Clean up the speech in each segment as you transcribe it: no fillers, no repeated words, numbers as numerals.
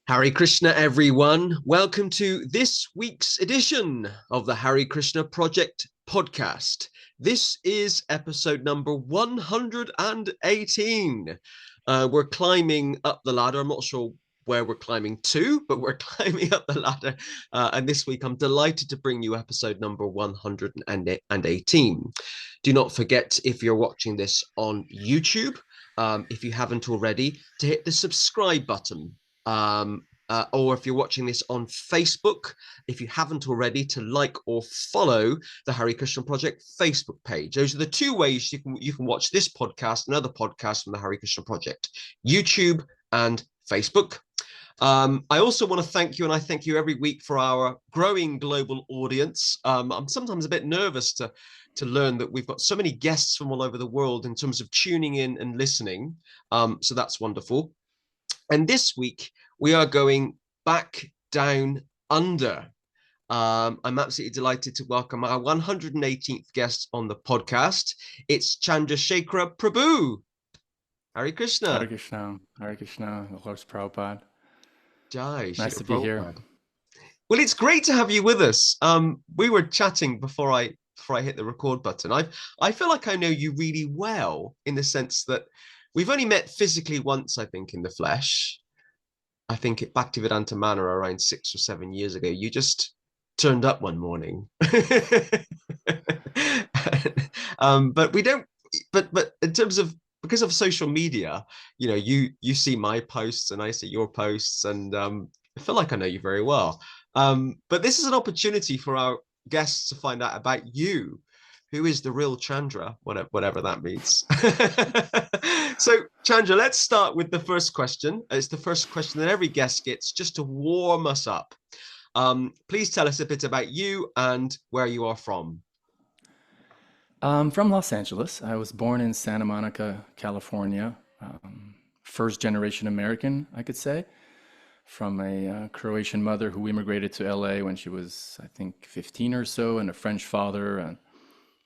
Hare Krishna, everyone. Welcome to this week's edition of the Hare Krishna Project podcast. This is episode number 118. We're climbing up the ladder. I'm not sure where we're climbing to, but we're climbing up the ladder. And this week, I'm delighted to bring you episode number 118. Do not forget, if you're watching this on YouTube, if you haven't already, to hit the subscribe button. Or if you're watching this on Facebook, if you haven't already, to like or follow the Hare Krishna Project Facebook page. Those are the two ways you can watch this podcast and other podcasts from the Hare Krishna Project: YouTube and Facebook. I also want to thank you, and I thank you every week, for our growing global audience. I'm sometimes a bit nervous to learn that we've got so many guests from all over the world in terms of tuning in and listening. So that's wonderful. And this week, we are going back down under. I'm absolutely delighted to welcome our 118th guest on the podcast. It's Chandrashekhara Prabhu. Hare Krishna. Hare Krishna. Hare Krishna. Lord Prabhupada. Jai, Nice to be here. Well, it's great to have you with us. We were chatting before I hit the record button. I feel like I know you really well, in the sense that we've only met physically once, I think, in the flesh. I think at Bhaktivedanta Manor around 6 or 7 years ago. You just turned up one morning. But we don't. But in terms of, because of social media, you see my posts and I see your posts, and I feel like I know you very well. But this is an opportunity for our guests to find out about you. Who is the real Chandra, whatever that means. So, Chandra, let's start with the first question. It's the first question that every guest gets, just to warm us up. Please tell us a bit about you and where you are from. From Los Angeles. I was born in Santa Monica, California. First generation American, I could say, from a Croatian mother who immigrated to LA when she was, I think, 15 or so, and a French father.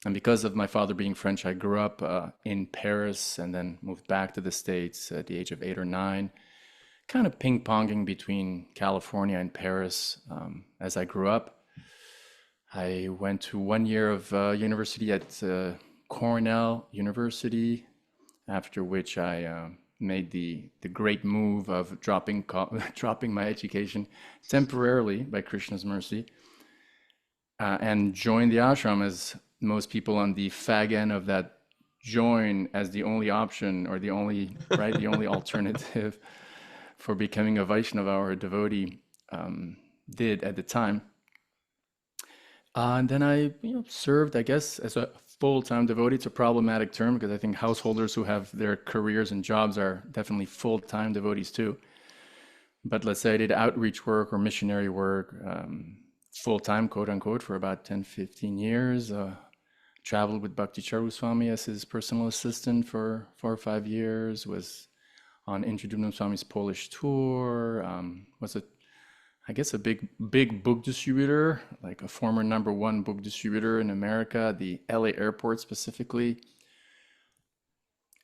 And because of my father being French, I grew up in Paris and then moved back to the States at the age of 8 or 9, kind of ping-ponging between California and Paris as I grew up. I went to 1 year of university at Cornell University, after which I made the great move of dropping my education temporarily by Krishna's mercy, and joined the ashram, as most people on the fag end of that join, as the only option, or the only alternative for becoming a Vaishnava or a devotee did at the time. And then I served, I guess, as a full-time devotee. It's a problematic term, because I think householders who have their careers and jobs are definitely full-time devotees too. But let's say I did outreach work or missionary work, full-time, quote unquote, for about 10, 15 years. Traveled with Bhakti Charu Swami as his personal assistant for 4 or 5 years, was on Indradyumna Swami's Polish tour, was I guess a big book distributor, like a former #1 book distributor in America, the LA airport specifically.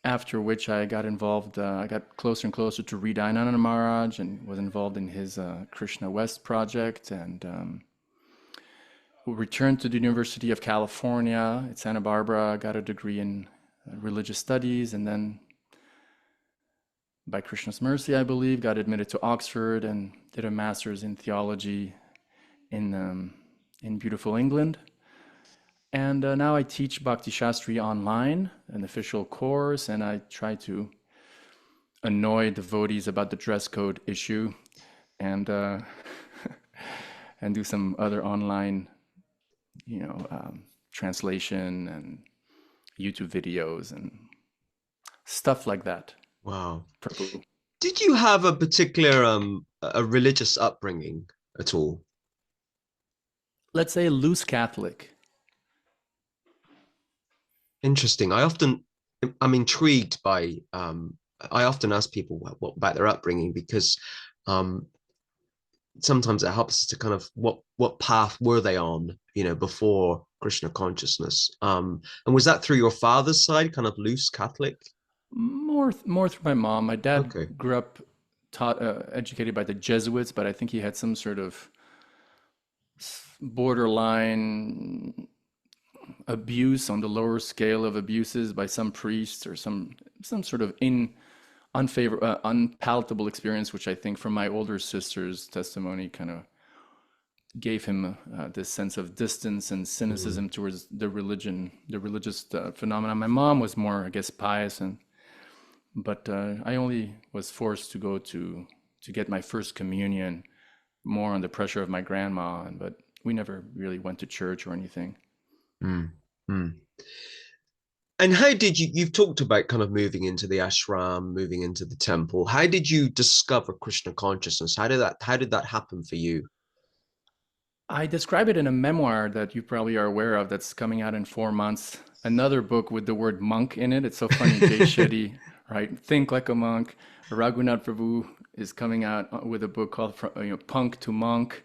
After which I got involved, I got closer and closer to Hridayananda Maharaj and was involved in his Krishna West project, and returned to the University of California at Santa Barbara, got a degree in religious studies, and then by Krishna's mercy, I believe, got admitted to Oxford and did a master's in theology in beautiful England. And now I teach Bhakti Shastri online, an official course, and I try to annoy devotees about the dress code issue, and and do some other online translation and YouTube videos and stuff like that. Wow. Prabhu. Did you have a particular a religious upbringing at all? Let's say loose Catholic. Interesting. I'm intrigued by I often ask people what about their upbringing, because sometimes it helps us to kind of what path were they on, before Krishna consciousness. And was that through your father's side, kind of loose Catholic? More through my mom. My dad Okay. grew up taught educated by the Jesuits, but I think he had some sort of borderline abuse on the lower scale of abuses by some priests, or some sort of unpalatable experience, which I think from my older sister's testimony kind of gave him this sense of distance and cynicism towards the religious phenomenon. My mom was more, I guess, pious, but I only was forced to go to get my first communion more on the pressure of my grandma, but we never really went to church or anything. Mm. Mm. And how did you've talked about kind of moving into the ashram, moving into the temple. How did you discover Krishna consciousness? How did that happen for you? I describe it in a memoir that you probably are aware of that's coming out in 4 months. Another book with the word monk in it. It's so funny. Jay Shetty, right? Think Like a Monk. Raghunath Prabhu is coming out with a book called Punk to Monk.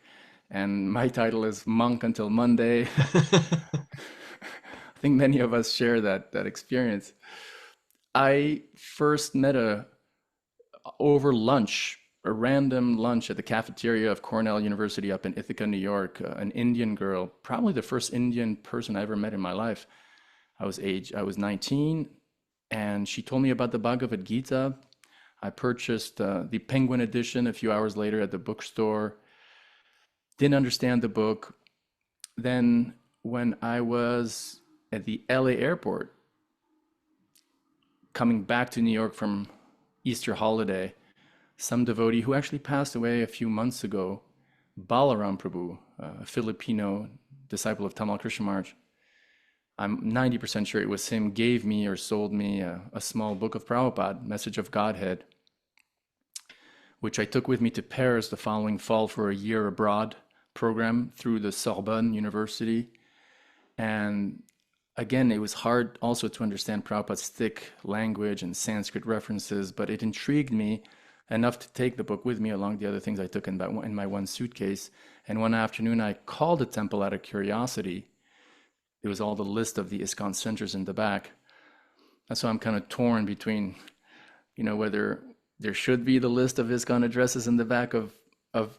And my title is Monk Until Monday. I think many of us share that experience. I first met over lunch, a random lunch at the cafeteria of Cornell University up in Ithaca, New York, an Indian girl, probably the first Indian person I ever met in my life. I was 19, and she told me about the Bhagavad Gita. I purchased the Penguin edition a few hours later at the bookstore. Didn't understand the book. Then when I was at the LA airport, coming back to New York from Easter holiday, some devotee who actually passed away a few months ago, Balaram Prabhu, a Filipino disciple of Tamal Krishna Maharaj, I'm 90% sure it was him, gave me or sold me a small book of Prabhupada, Message of Godhead, which I took with me to Paris the following fall for a year abroad program through the Sorbonne University. And again, it was hard also to understand Prabhupada's thick language and Sanskrit references, but it intrigued me enough to take the book with me along the other things I took in my one suitcase. And one afternoon, I called the temple out of curiosity. It was all the list of the ISKCON centers in the back. And so I'm kind of torn between, whether there should be the list of ISKCON addresses in the back of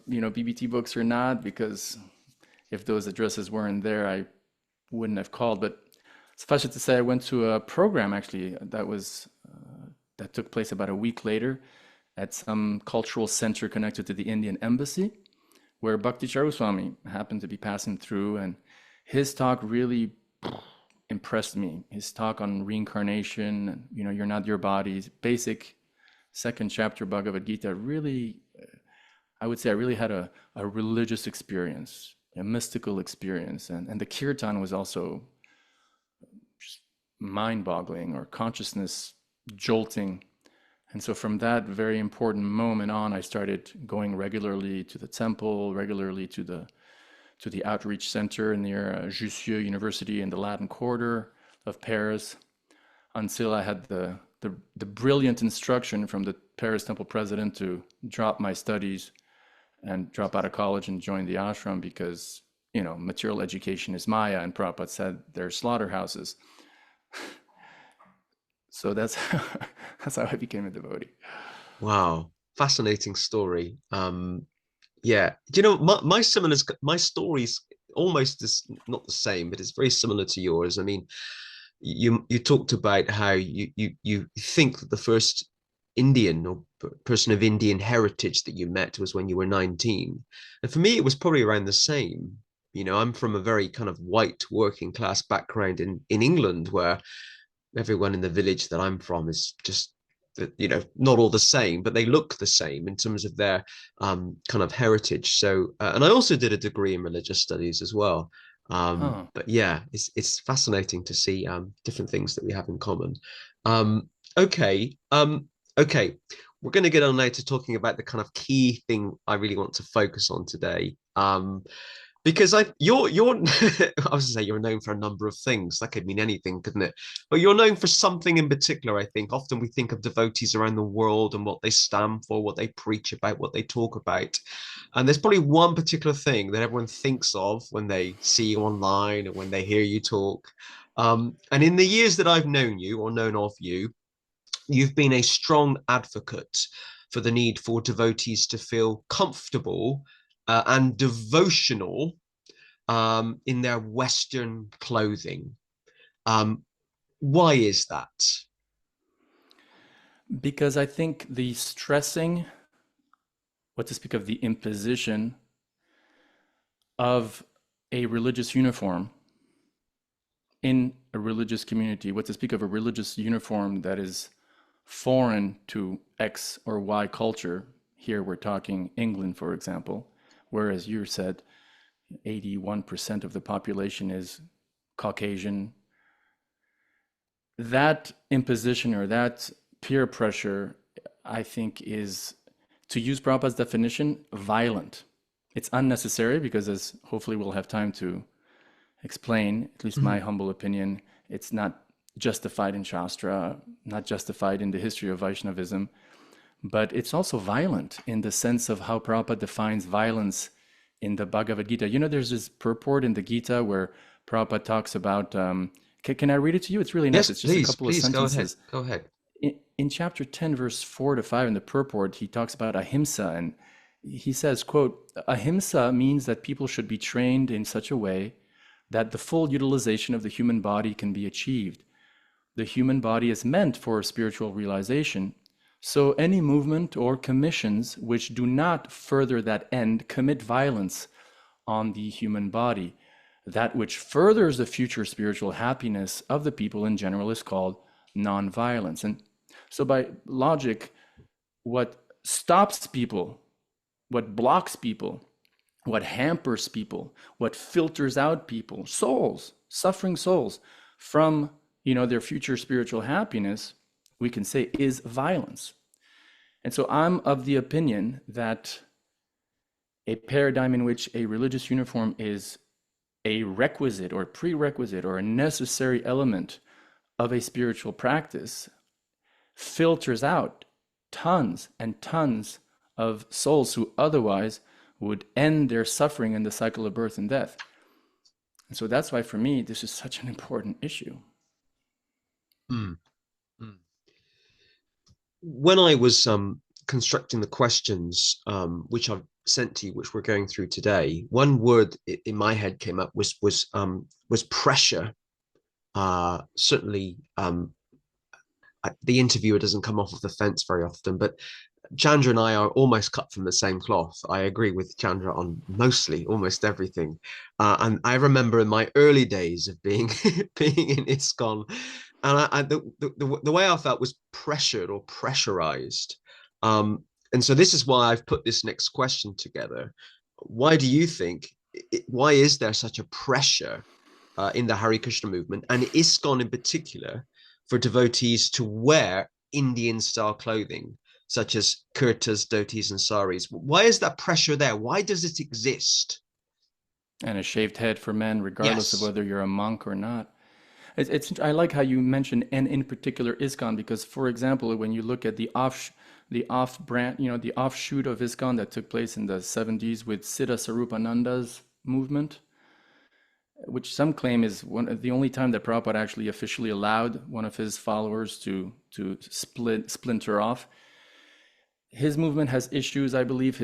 BBT books or not, because if those addresses weren't there, I wouldn't have called. But suffice it to say, I went to a program actually that took place about a week later at some cultural center connected to the Indian embassy, where Bhakti Charuswami happened to be passing through, and his talk really impressed me. His talk on reincarnation, you're not your body, basic second chapter Bhagavad Gita, really, I would say I really had a religious experience, a mystical experience. And the kirtan was also just mind-boggling or consciousness jolting. And so from that very important moment on, I started going regularly to the temple, regularly to the outreach center near Jussieu University in the Latin Quarter of Paris, until I had the brilliant instruction from the Paris temple president to drop my studies and drop out of college and join the ashram, because material education is Maya, and Prabhupada said they're slaughterhouses. So that's how I became a devotee. Wow, fascinating story. Yeah, my story's almost not the same, but it's very similar to yours. I mean, you talked about how you think that the first Indian or person of Indian heritage that you met was when you were 19, and for me it was probably around the same. I'm from a very kind of white working class background in England, where everyone in the village that I'm from is just not all the same, but they look the same in terms of their kind of heritage. So and I also did a degree in religious studies as well. Huh. But yeah, it's fascinating to see different things that we have in common. um okay okay, we're going to get on now to talking about the kind of key thing I really want to focus on today. Because you're I was going to say you're known for a number of things. That could mean anything, couldn't it? But you're known for something in particular. I think often we think of devotees around the world and what they stand for, what they preach about, what they talk about, and there's probably one particular thing that everyone thinks of when they see you online or when they hear you talk. And in the years that I've known you or known of you, you've been a strong advocate for the need for devotees to feel comfortable and devotional in their Western clothing. Why is that? Because I think the stressing, what to speak of the imposition of a religious uniform in a religious community, what to speak of a religious uniform that is foreign to X or Y culture. Here we're talking England, for example, whereas you said 81% of the population is Caucasian. That imposition or that peer pressure, I think, is, to use Prabhupada's definition, violent. It's unnecessary because, as hopefully we'll have time to explain, at least my humble opinion, it's not justified in Shastra, not justified in the history of Vaishnavism, but it's also violent in the sense of how Prabhupada defines violence in the Bhagavad Gita. You know, there's this purport in the Gita where Prabhupada talks about, can I read it to you? It's really nice. Yes, It's just a couple of sentences. Go ahead. In chapter 10, verse 4 to 5 in the purport, he talks about ahimsa, and he says, quote, ahimsa means that people should be trained in such a way that the full utilization of the human body can be achieved. The human body is meant for spiritual realization. So any movement or commissions which do not further that end commit violence on the human body. That which furthers the future spiritual happiness of the people in general is called non-violence. And so by logic, what stops people, what blocks people, what hampers people, what filters out people, souls, suffering souls, from their future spiritual happiness, we can say is violence. And so I'm of the opinion that a paradigm in which a religious uniform is a requisite or prerequisite or a necessary element of a spiritual practice filters out tons and tons of souls who otherwise would end their suffering in the cycle of birth and death. And so that's why, for me, this is such an important issue. Mm. Mm. When I was constructing the questions, which I've sent to you, which we're going through today, one word in my head came up was pressure. Certainly, the interviewer doesn't come off of the fence very often, but Chandra and I are almost cut from the same cloth. I agree with Chandra on almost everything. And I remember in my early days of being being in ISKCON, and the way I felt was pressured or pressurized. And so this is why I've put this next question together. Why do you think? Why is there such a pressure in the Hare Krishna movement and ISKCON in particular for devotees to wear Indian style clothing, such as kurtas, dhotis, and saris? Why is that pressure there? Why does it exist? And a shaved head for men, regardless of Yes. whether you're a monk or not. I like how you mentioned, and in particular ISKCON, because, for example, when you look at the off brand, the offshoot of ISKCON that took place in the 70s with Siddha Sarupananda's movement, which some claim is the only time that Prabhupada actually officially allowed one of his followers to splinter off. His movement has issues. I believe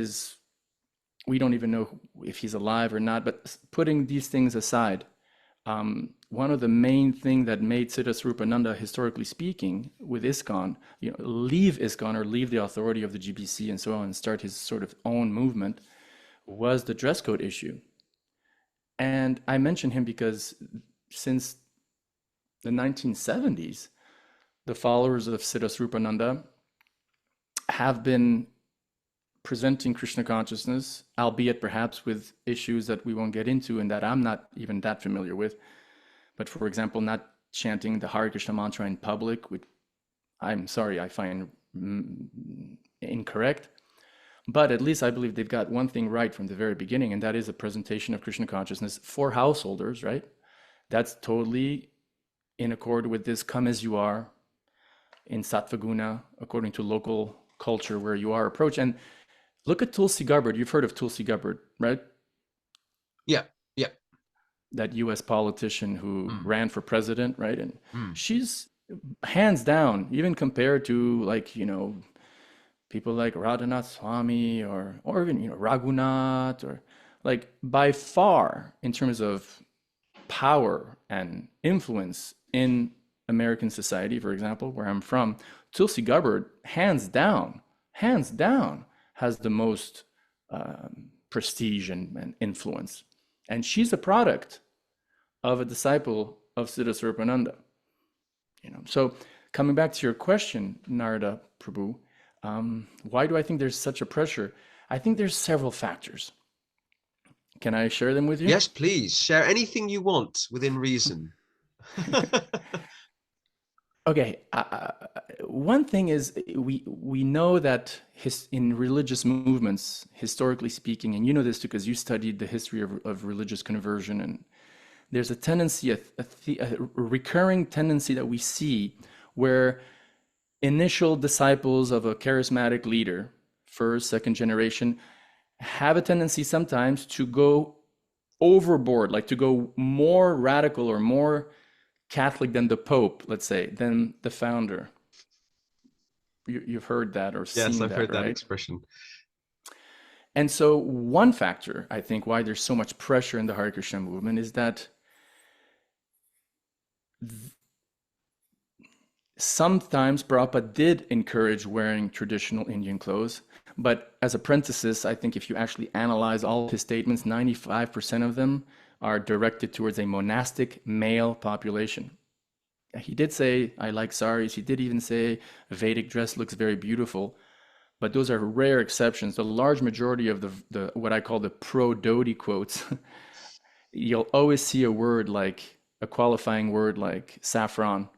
we don't even know if he's alive or not, but putting these things aside, one of the main things that made Siddha Sarupananda, historically speaking, with ISKCON, leave ISKCON or leave the authority of the GBC and so on and start his sort of own movement, was the dress code issue. And I mention him because since the 1970s, the followers of Siddha Sarupananda have been presenting Krishna consciousness, albeit perhaps with issues that we won't get into and that I'm not even that familiar with. But for example, not chanting the Hare Krishna mantra in public, which I'm sorry, I find incorrect. But at least I believe they've got one thing right from the very beginning, and that is a presentation of Krishna consciousness for householders, right? That's totally in accord with this come as you are in Sattvaguna, according to local culture where you are approach. And look at Tulsi Gabbard. You've heard of Tulsi Gabbard, right? Yeah, yeah. That US politician who ran for president, right? And she's hands down, even compared to people like Radhanath Swami or even Raghunath, or like by far in terms of power and influence in American society, for example, where I'm from, Tulsi Gabbard, hands down, has the most prestige and influence. And she's a product of a disciple of Siddha Swarupananda. So coming back to your question, Narada Prabhu, why do I think there's such a pressure? I think there's several factors. Can I share them with you? Yes, please. Share anything you want within reason. Okay, one thing is we know that in religious movements, historically speaking, and you know this too because you studied the history of religious conversion, and there's a tendency, a recurring tendency that we see where initial disciples of a charismatic leader, first, second generation, have a tendency sometimes to go overboard, like to go more radical or more Catholic than the Pope, let's say, than the founder. You've heard that or seen that, yes, I've heard right? that expression. And so one factor, I think, why there's so much pressure in the Hare Krishna movement is that sometimes Prabhupada did encourage wearing traditional Indian clothes, but as apprentices, I think if you actually analyze all of his statements, 95% of them are directed towards a monastic male population. He did say, I like saris. He did even say, a Vedic dress looks very beautiful. But those are rare exceptions. The large majority of the what I call the pro-dhoti quotes, you'll always see a word like, a qualifying word like saffron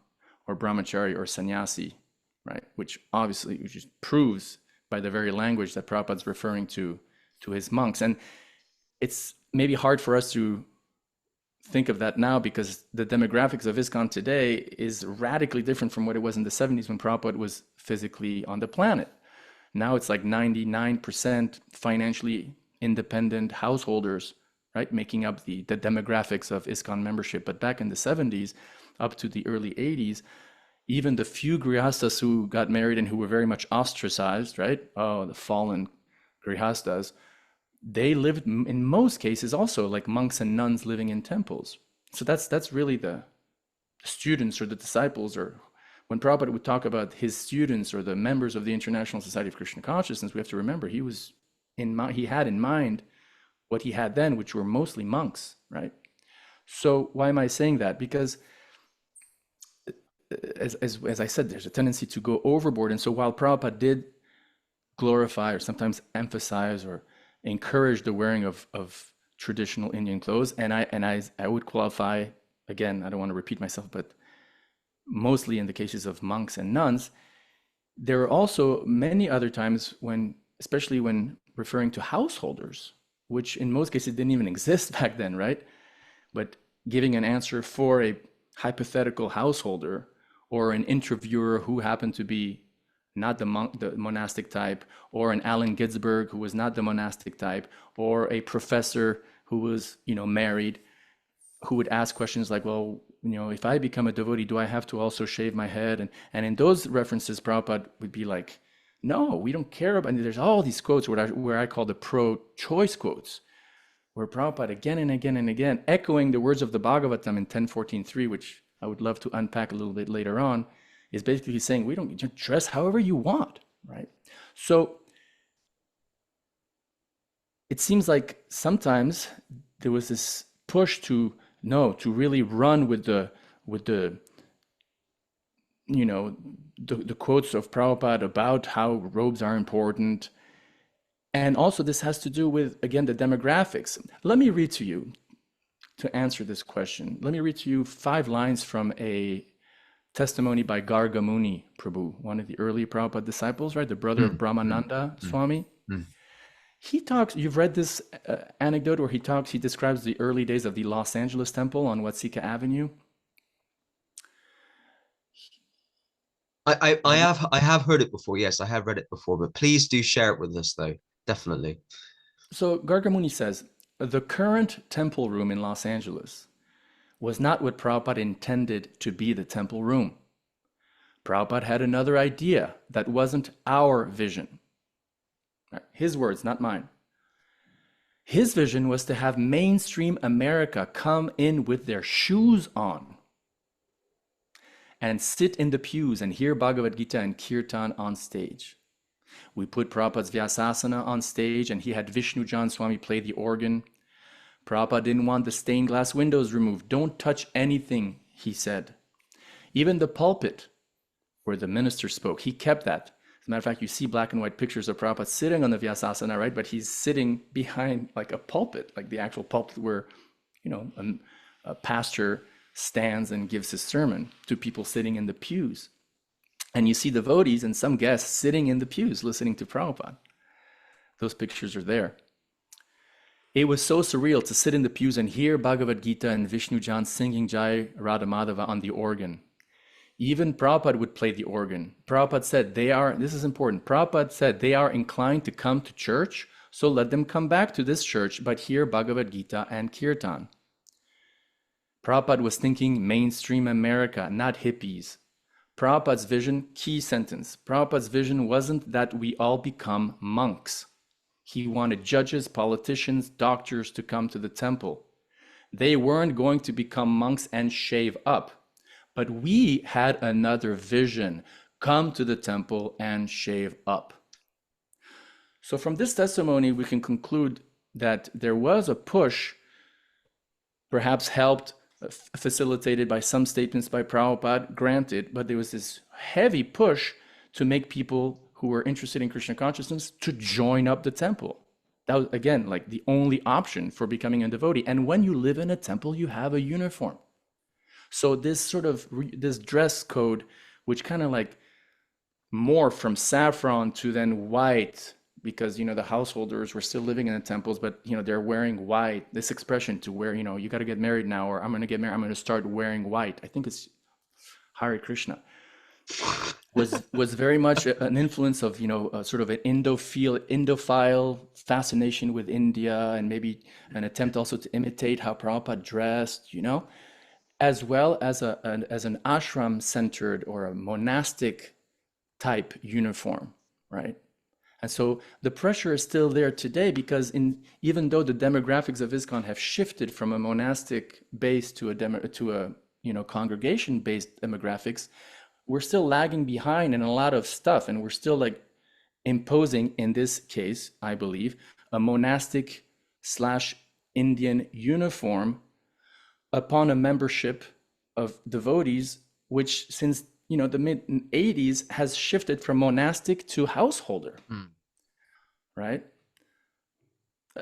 or brahmachari or sannyasi, right? Which just proves by the very language that Prabhupada's referring to his monks. And it's maybe hard for us to think of that now because the demographics of ISKCON today is radically different from what it was in the 70s when Prabhupada was physically on the planet. Now it's like 99% financially independent householders, right, making up the demographics of ISKCON membership. But back in the 70s, up to the early 80s, even the few grihastas who got married and who were very much ostracized, right? Oh, the fallen grihastas. They lived in most cases also like monks and nuns living in temples. So that's really the students or the disciples, or when Prabhupada would talk about his students or the members of the International Society of Krishna Consciousness, we have to remember he had in mind what he had then, which were mostly monks, right? So why am I saying that? Because as I said, there's a tendency to go overboard. And so while Prabhupada did glorify or sometimes emphasize or encourage the wearing of traditional Indian clothes, and I would qualify, again, I don't want to repeat myself, but mostly in the cases of monks and nuns, there are also many other times when, especially when referring to householders, which in most cases didn't even exist back then, right? But giving an answer for a hypothetical householder or an interviewer who happened to be not the monastic type, or an Allen Ginsberg who was not the monastic type, or a professor who was, married, who would ask questions like, well, if I become a devotee, do I have to also shave my head? And in those references, Prabhupada would be like, no, we don't care about, and there's all these quotes where I call the pro-choice quotes, where Prabhupada again and again and again, echoing the words of the Bhagavatam in 10.14.3, which I would love to unpack a little bit later on, is basically saying we don't dress however you want, right? So it seems like sometimes there was this push to really run with the quotes of Prabhupada about how robes are important. And also this has to do with, again, the demographics. Let me read to you, to answer this question, let me read to you 5 lines from a testimony by Gargamuni Prabhu, one of the early Prabhupada disciples, right? The brother of Brahmananda Swami. He talks, you've read this anecdote where he describes the early days of the Los Angeles temple on Watsika Avenue. I have heard it before. Yes, I have read it before, but please do share it with us though. Definitely. So Gargamuni says, the current temple room in Los Angeles was not what Prabhupada intended to be the temple room. Prabhupada had another idea that wasn't our vision. Right? His words, not mine. His vision was to have mainstream America come in with their shoes on and sit in the pews and hear Bhagavad Gita and Kirtan on stage. We put Prabhupada's Vyasasana on stage, and he had Vishnu Jan Swami play the organ. Prabhupada didn't want the stained glass windows removed. Don't touch anything, he said. Even the pulpit where the minister spoke, he kept that. As a matter of fact, you see black and white pictures of Prabhupada sitting on the Vyasasana, right? But he's sitting behind like a pulpit, like the actual pulpit where, a pastor stands and gives his sermon to people sitting in the pews. And you see devotees and some guests sitting in the pews listening to Prabhupada. Those pictures are there. It was so surreal to sit in the pews and hear Bhagavad Gita and Vishnu Jan singing Jai Radha Madhava on the organ. Even Prabhupada would play the organ. Prabhupada said this is important, Prabhupada said they are inclined to come to church, so let them come back to this church, but hear Bhagavad Gita and Kirtan. Prabhupada was thinking mainstream America, not hippies. Prabhupada's vision, key sentence, Prabhupada's vision wasn't that we all become monks. He wanted judges, politicians, doctors to come to the temple. They weren't going to become monks and shave up. But we had another vision, come to the temple and shave up. So from this testimony, we can conclude that there was a push, perhaps helped, facilitated by some statements by Prabhupada, granted, but there was this heavy push to make people who were interested in Krishna consciousness to join up the temple. That was, again, like the only option for becoming a devotee. And when you live in a temple, you have a uniform. So this sort of, this dress code, which kind of like morphed from saffron to then white, because, the householders were still living in the temples, but, they're wearing white, this expression to wear, you got to get married now, or I'm going to get married, I'm going to start wearing white. I think it's Hare Krishna. was very much an influence of, sort of an Indophile fascination with India, and maybe an attempt also to imitate how Prabhupada dressed, as well as an ashram-centered or a monastic type uniform, right? And so the pressure is still there today, because even though the demographics of ISKCON have shifted from a monastic base to a congregation-based demographics, we're still lagging behind in a lot of stuff, and we're still like imposing, in this case, I believe, a monastic / Indian uniform upon a membership of devotees, which since the mid 80s has shifted from monastic to householder, right?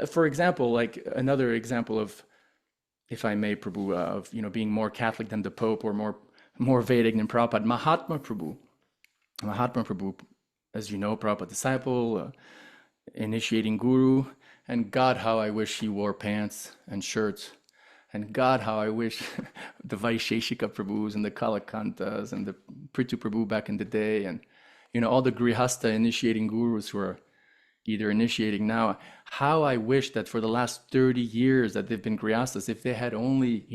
For example, like another example of, if I may, Prabhu, of being more Catholic than the Pope, or more Vedic than Prabhupada, Mahatma Prabhu, as you know, Prabhupada disciple, initiating guru, and God, how I wish he wore pants and shirts. And God, how I wish the Vaisheshika Prabhus and the Kalakantas and the Prithu Prabhu back in the day, and all the Grihasta initiating gurus who are either initiating now, how I wish that for the last 30 years that they've been Grihastas, if they had only,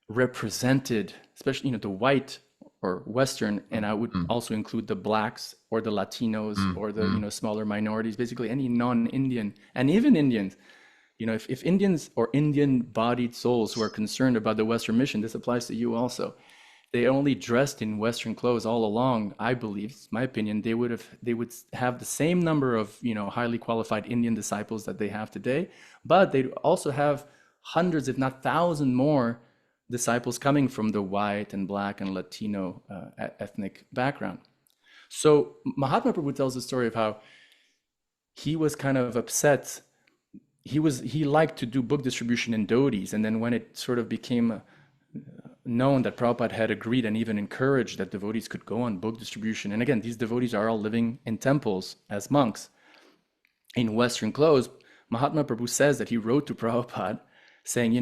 represented, especially, the white or Western, and I would also include the blacks or the Latinos or the, smaller minorities, basically any non-Indian, and even Indians. If Indians or Indian-bodied souls who are concerned about the Western mission, this applies to you also, they only dressed in Western clothes all along, I believe, it's my opinion, they would have the same number of, highly qualified Indian disciples that they have today, but they'd also have hundreds, if not thousands more disciples coming from the white and black and Latino ethnic background. So Mahatma Prabhu tells the story of how he was kind of upset. He liked to do book distribution in dhotis, and then when it sort of became known that Prabhupada had agreed and even encouraged that devotees could go on book distribution, and again, these devotees are all living in temples as monks in Western clothes, Mahatma Prabhu says that he wrote to Prabhupada saying,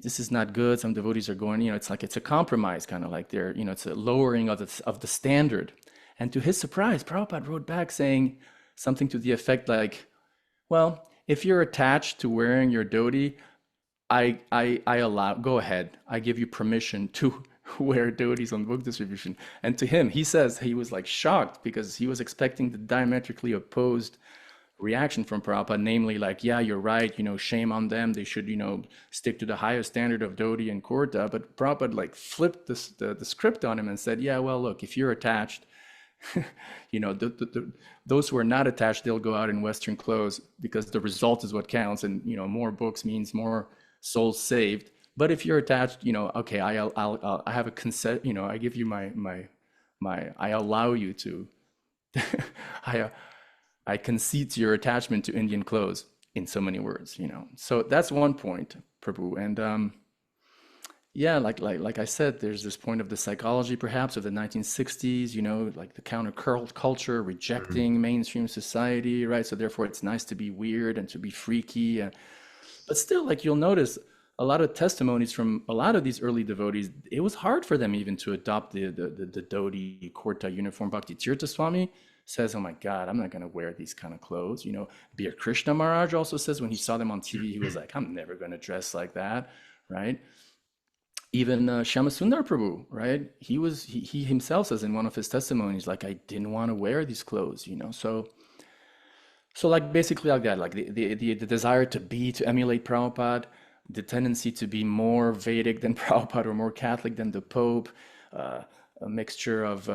this is not good. Some devotees are going, it's a compromise, kind of like they're, it's a lowering of the standard. And to his surprise, Prabhupada wrote back saying something to the effect like, well, if you're attached to wearing your dhoti, I allow, go ahead. I give you permission to wear dhotis on book distribution. And to him, he says he was like shocked because he was expecting the diametrically opposed reaction from Prabhupada, namely like, yeah, you're right, shame on them. They should, stick to the highest standard of dhoti and kurta. But Prabhupada like flipped the script on him and said, yeah, well, look, if you're attached, those who are not attached, they'll go out in Western clothes because the result is what counts. And, more books means more souls saved. But if you're attached, okay, I have a consent, I give you I allow you to, I, I concede to your attachment to Indian clothes in so many words, So that's one point, Prabhu. And yeah, like I said, there's this point of the psychology, perhaps, of the 1960s, like the counterculture Mm. rejecting mainstream society, right? So therefore, it's nice to be weird and to be freaky. But still, like you'll notice, a lot of testimonies from a lot of these early devotees, it was hard for them even to adopt the dhoti kurta uniform. Bhakti Tirtha Swami says, "Oh my God, I'm not going to wear these kind of clothes." Hare Krishna Maharaj also says when he saw them on TV, he was like, "I'm never going to dress like that," right? Even Shyamasundar Prabhu, right? He himself says in one of his testimonies, like, I didn't want to wear these clothes, So like basically like that, like the desire to emulate Prabhupada, the tendency to be more Vedic than Prabhupada or more Catholic than the Pope, a mixture of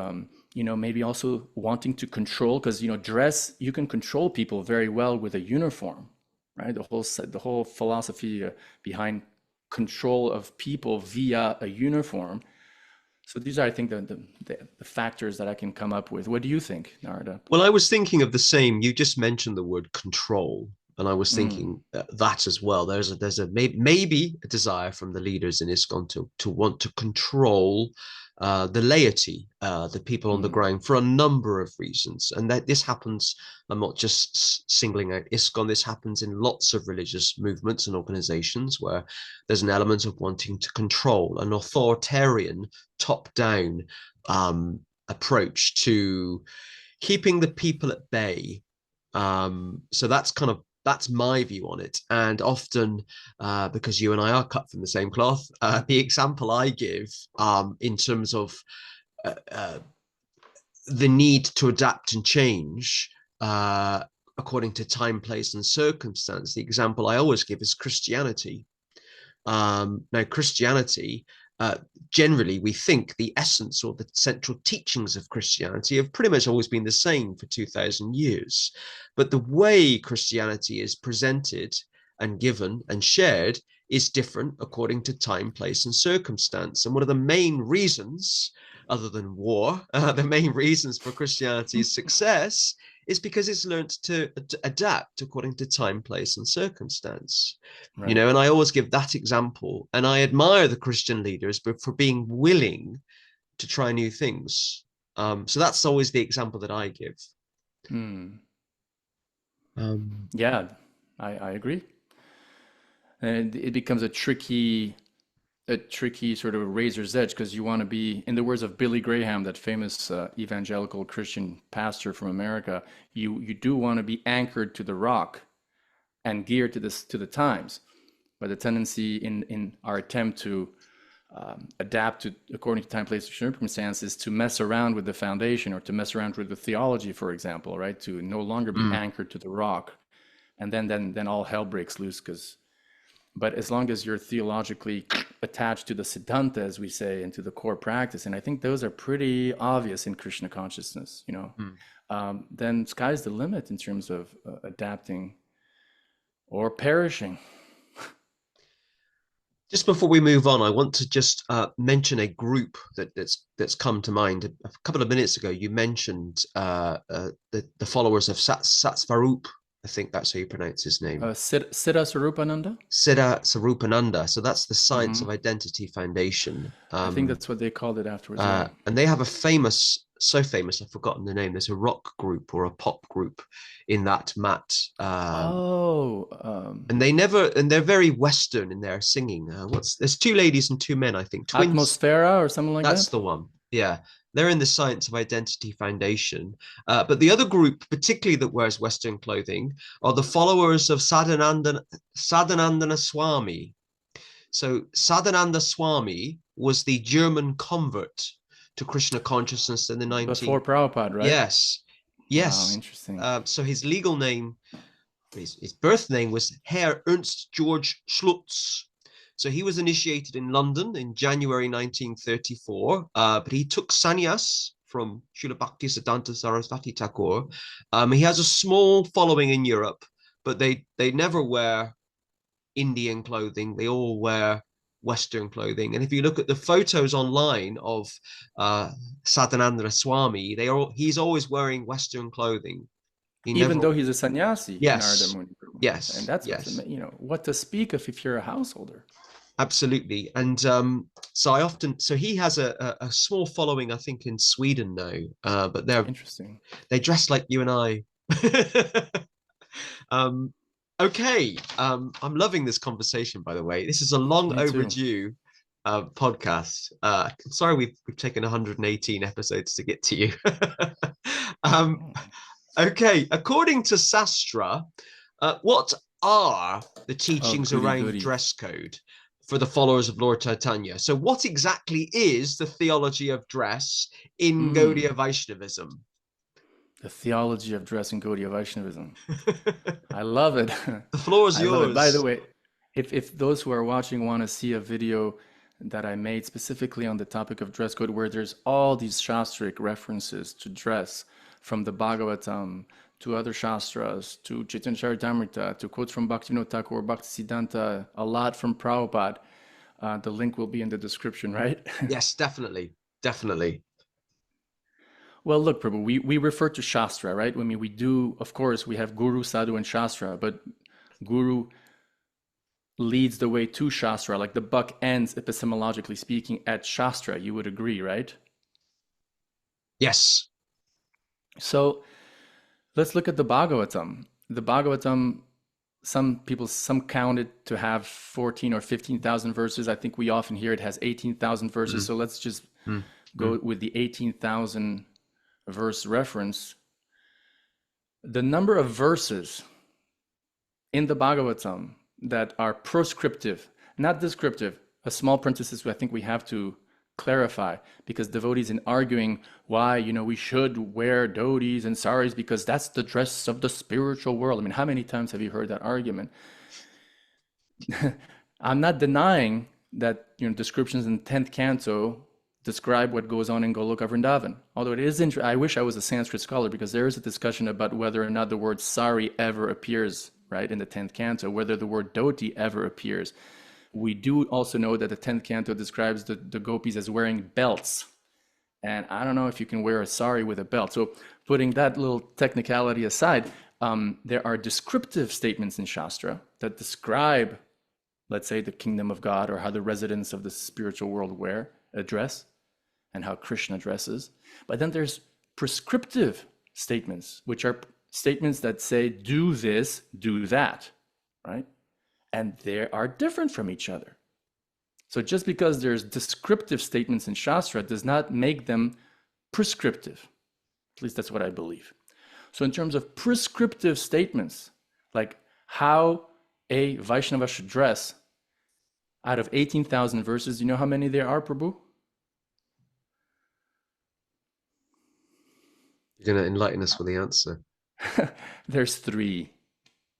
maybe also wanting to control, because dress, you can control people very well with a uniform, right? The whole philosophy behind control of people via a uniform. So these are, I think, the factors that I can come up with. What do you think, Narada? Well, I was thinking of the same. You just mentioned the word control, and I was Mm, thinking that as well. There's a maybe a desire from the leaders in ISKCON to want to control the laity, the people on the mm, ground, for a number of reasons, and that this happens. I'm not just singling out ISKCON. This happens in lots of religious movements and organizations where there's an element of wanting to control, an authoritarian, top-down approach to keeping the people at bay. So that's my view on it. And often, because you and I are cut from the same cloth, the example I give in terms of uh, uh, the need to adapt and change according to time, place, and circumstance, the example I always give is Christianity. Now, Christianity, uh, generally, we think the essence or the central teachings of Christianity have pretty much always been the same for 2,000 years. But the way Christianity is presented and given and shared is different according to time, place, and circumstance. And one of the main reasons, other than war, the main reasons for Christianity's success is because it's learned to adapt according to time, place, and circumstance. right. And I always give that example, and I admire the Christian leaders for being willing to try new things. So that's always the example that I give. Mm. um, Yeah, I agree. And it becomes a tricky sort of razor's edge because you want to be, in the words of Billy Graham, that famous evangelical Christian pastor from America, you do want to be anchored to the rock and geared to the times. But the tendency in our attempt to adapt to according to time, place, and circumstances to mess around with the foundation or to mess around with the theology, for example, right? To no longer be mm. anchored to the rock, and then all hell breaks loose because. But as long as you're theologically attached to the Siddhanta, as we say, and to the core practice, and I think those are pretty obvious in Krishna consciousness, Mm. then sky's the limit in terms of adapting or perishing. Just before we move on, I want to just mention a group that's come to mind. A couple of minutes ago, you mentioned the followers of Satsvarup. I think that's how you pronounce his name. Siddha Sarupananda? Siddha Sarupananda. So that's the Science Hmm. of Identity Foundation. I think that's what they called it afterwards, yeah. And they have a so famous, I've forgotten the name. There's a rock group or a pop group in that mat. Oh, And they're very Western in their singing. There's two ladies and two men, I think, twins. Atmosphera or something like That's that? the one. Yeah. They're in the Science of Identity Foundation. But the other group, particularly that wears Western clothing, are the followers of Sadhanandana Swami. So Sadhananda Swami was the German convert to Krishna consciousness in the Before 19th. Prabhupada, right? Yes, Wow, yes. interesting. So his legal name, his birth name was Herr Ernst George Schlutz. So he was initiated in London in January 1934, but he took sannyas from Srila Bhaktisiddhanta Sarasvati Thakur. He has a small following in Europe, but they never wear Indian clothing. They all wear Western clothing. And if you look at the photos online of Sadananda Swami, he's always wearing Western clothing. He Even never. though he's a sannyasi, Narada Yes, Muni, and yes, that's what's yes. what to speak of if you're a householder. Absolutely. And so he has a small following, I think, in Sweden now, but Interesting. they dress like you and I. um, okay. I'm loving this conversation, by the way. This is a long Me too. overdue podcast. I'm sorry we've taken 118 episodes to get to you. um, okay. According to Sastra, what are the Oh, teachings goody around goody. dress code for the followers of Lord Chaitanya? So, what exactly is the theology of dress in Mm, Gaudiya Vaishnavism? the theology of dress in Gaudiya Vaishnavism. I love it. The floor is I love it. By the yours. way, if those who are watching want to see a video that I made specifically on the topic of dress code, where there's all these shastric references to dress, from the Bhagavatam to other shastras, to Chaitanya Charitamrita, to quotes from Bhaktivinoda Thakur, Bhaktisiddhanta, a lot from Prabhupada. The link will be in the description, right? Yes, definitely. Definitely. Well, look, Prabhu, we refer to Shastra, right? I mean, we do, of course, we have Guru, Sadhu, and Shastra, but Guru leads the way to Shastra, like the buck ends, epistemologically speaking, at Shastra. You would agree, right? Yes. So let's look at the Bhagavatam. The Bhagavatam, some count it to have 14 or 15,000 verses. I think we often hear it has 18,000 verses. Mm, So let's just mm, mm. go with the 18,000 verse reference. The number of verses in the Bhagavatam that are proscriptive, not descriptive, a small parenthesis I think we have to clarify, because devotees in arguing why we should wear dhotis and saris because that's the dress of the spiritual world. I mean, how many times have you heard that argument? I'm not denying that descriptions in 10th canto describe what goes on in Goloka Vrindavan. Although it is interesting, I wish I was a Sanskrit scholar, because there is a discussion about whether or not the word sari ever appears, right, in the 10th canto, whether the word dhoti ever appears. We do also know that the 10th canto describes the gopis as wearing belts. And I don't know if you can wear a sari with a belt. So putting that little technicality aside, there are descriptive statements in Shastra that describe, let's say, the kingdom of God, or how the residents of the spiritual world wear a dress, and how Krishna dresses. But then there's prescriptive statements, which are statements that say, do this, do that, right? And they are different from each other. So just because there's descriptive statements in Shastra does not make them prescriptive. At least that's what I believe. So in terms of prescriptive statements, like how a Vaishnava should dress, out of 18,000 verses, do you know how many there are, Prabhu? You're going to enlighten us with the answer. There's 3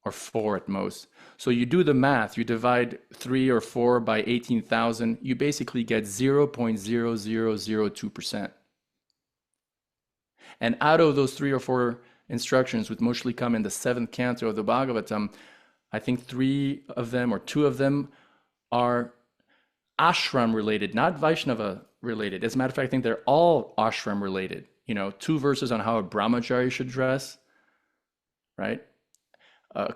or 4 at most. So you do the math, you divide 3 or 4 by 18,000, you basically get 0.0002%. And out of those 3 or 4 instructions, which mostly come in the 7th canto of the Bhagavatam, I think 3 of them or 2 of them are ashram related, not Vaishnava related. As a matter of fact, I think they're all ashram related. 2 verses on how a brahmachari should dress, right?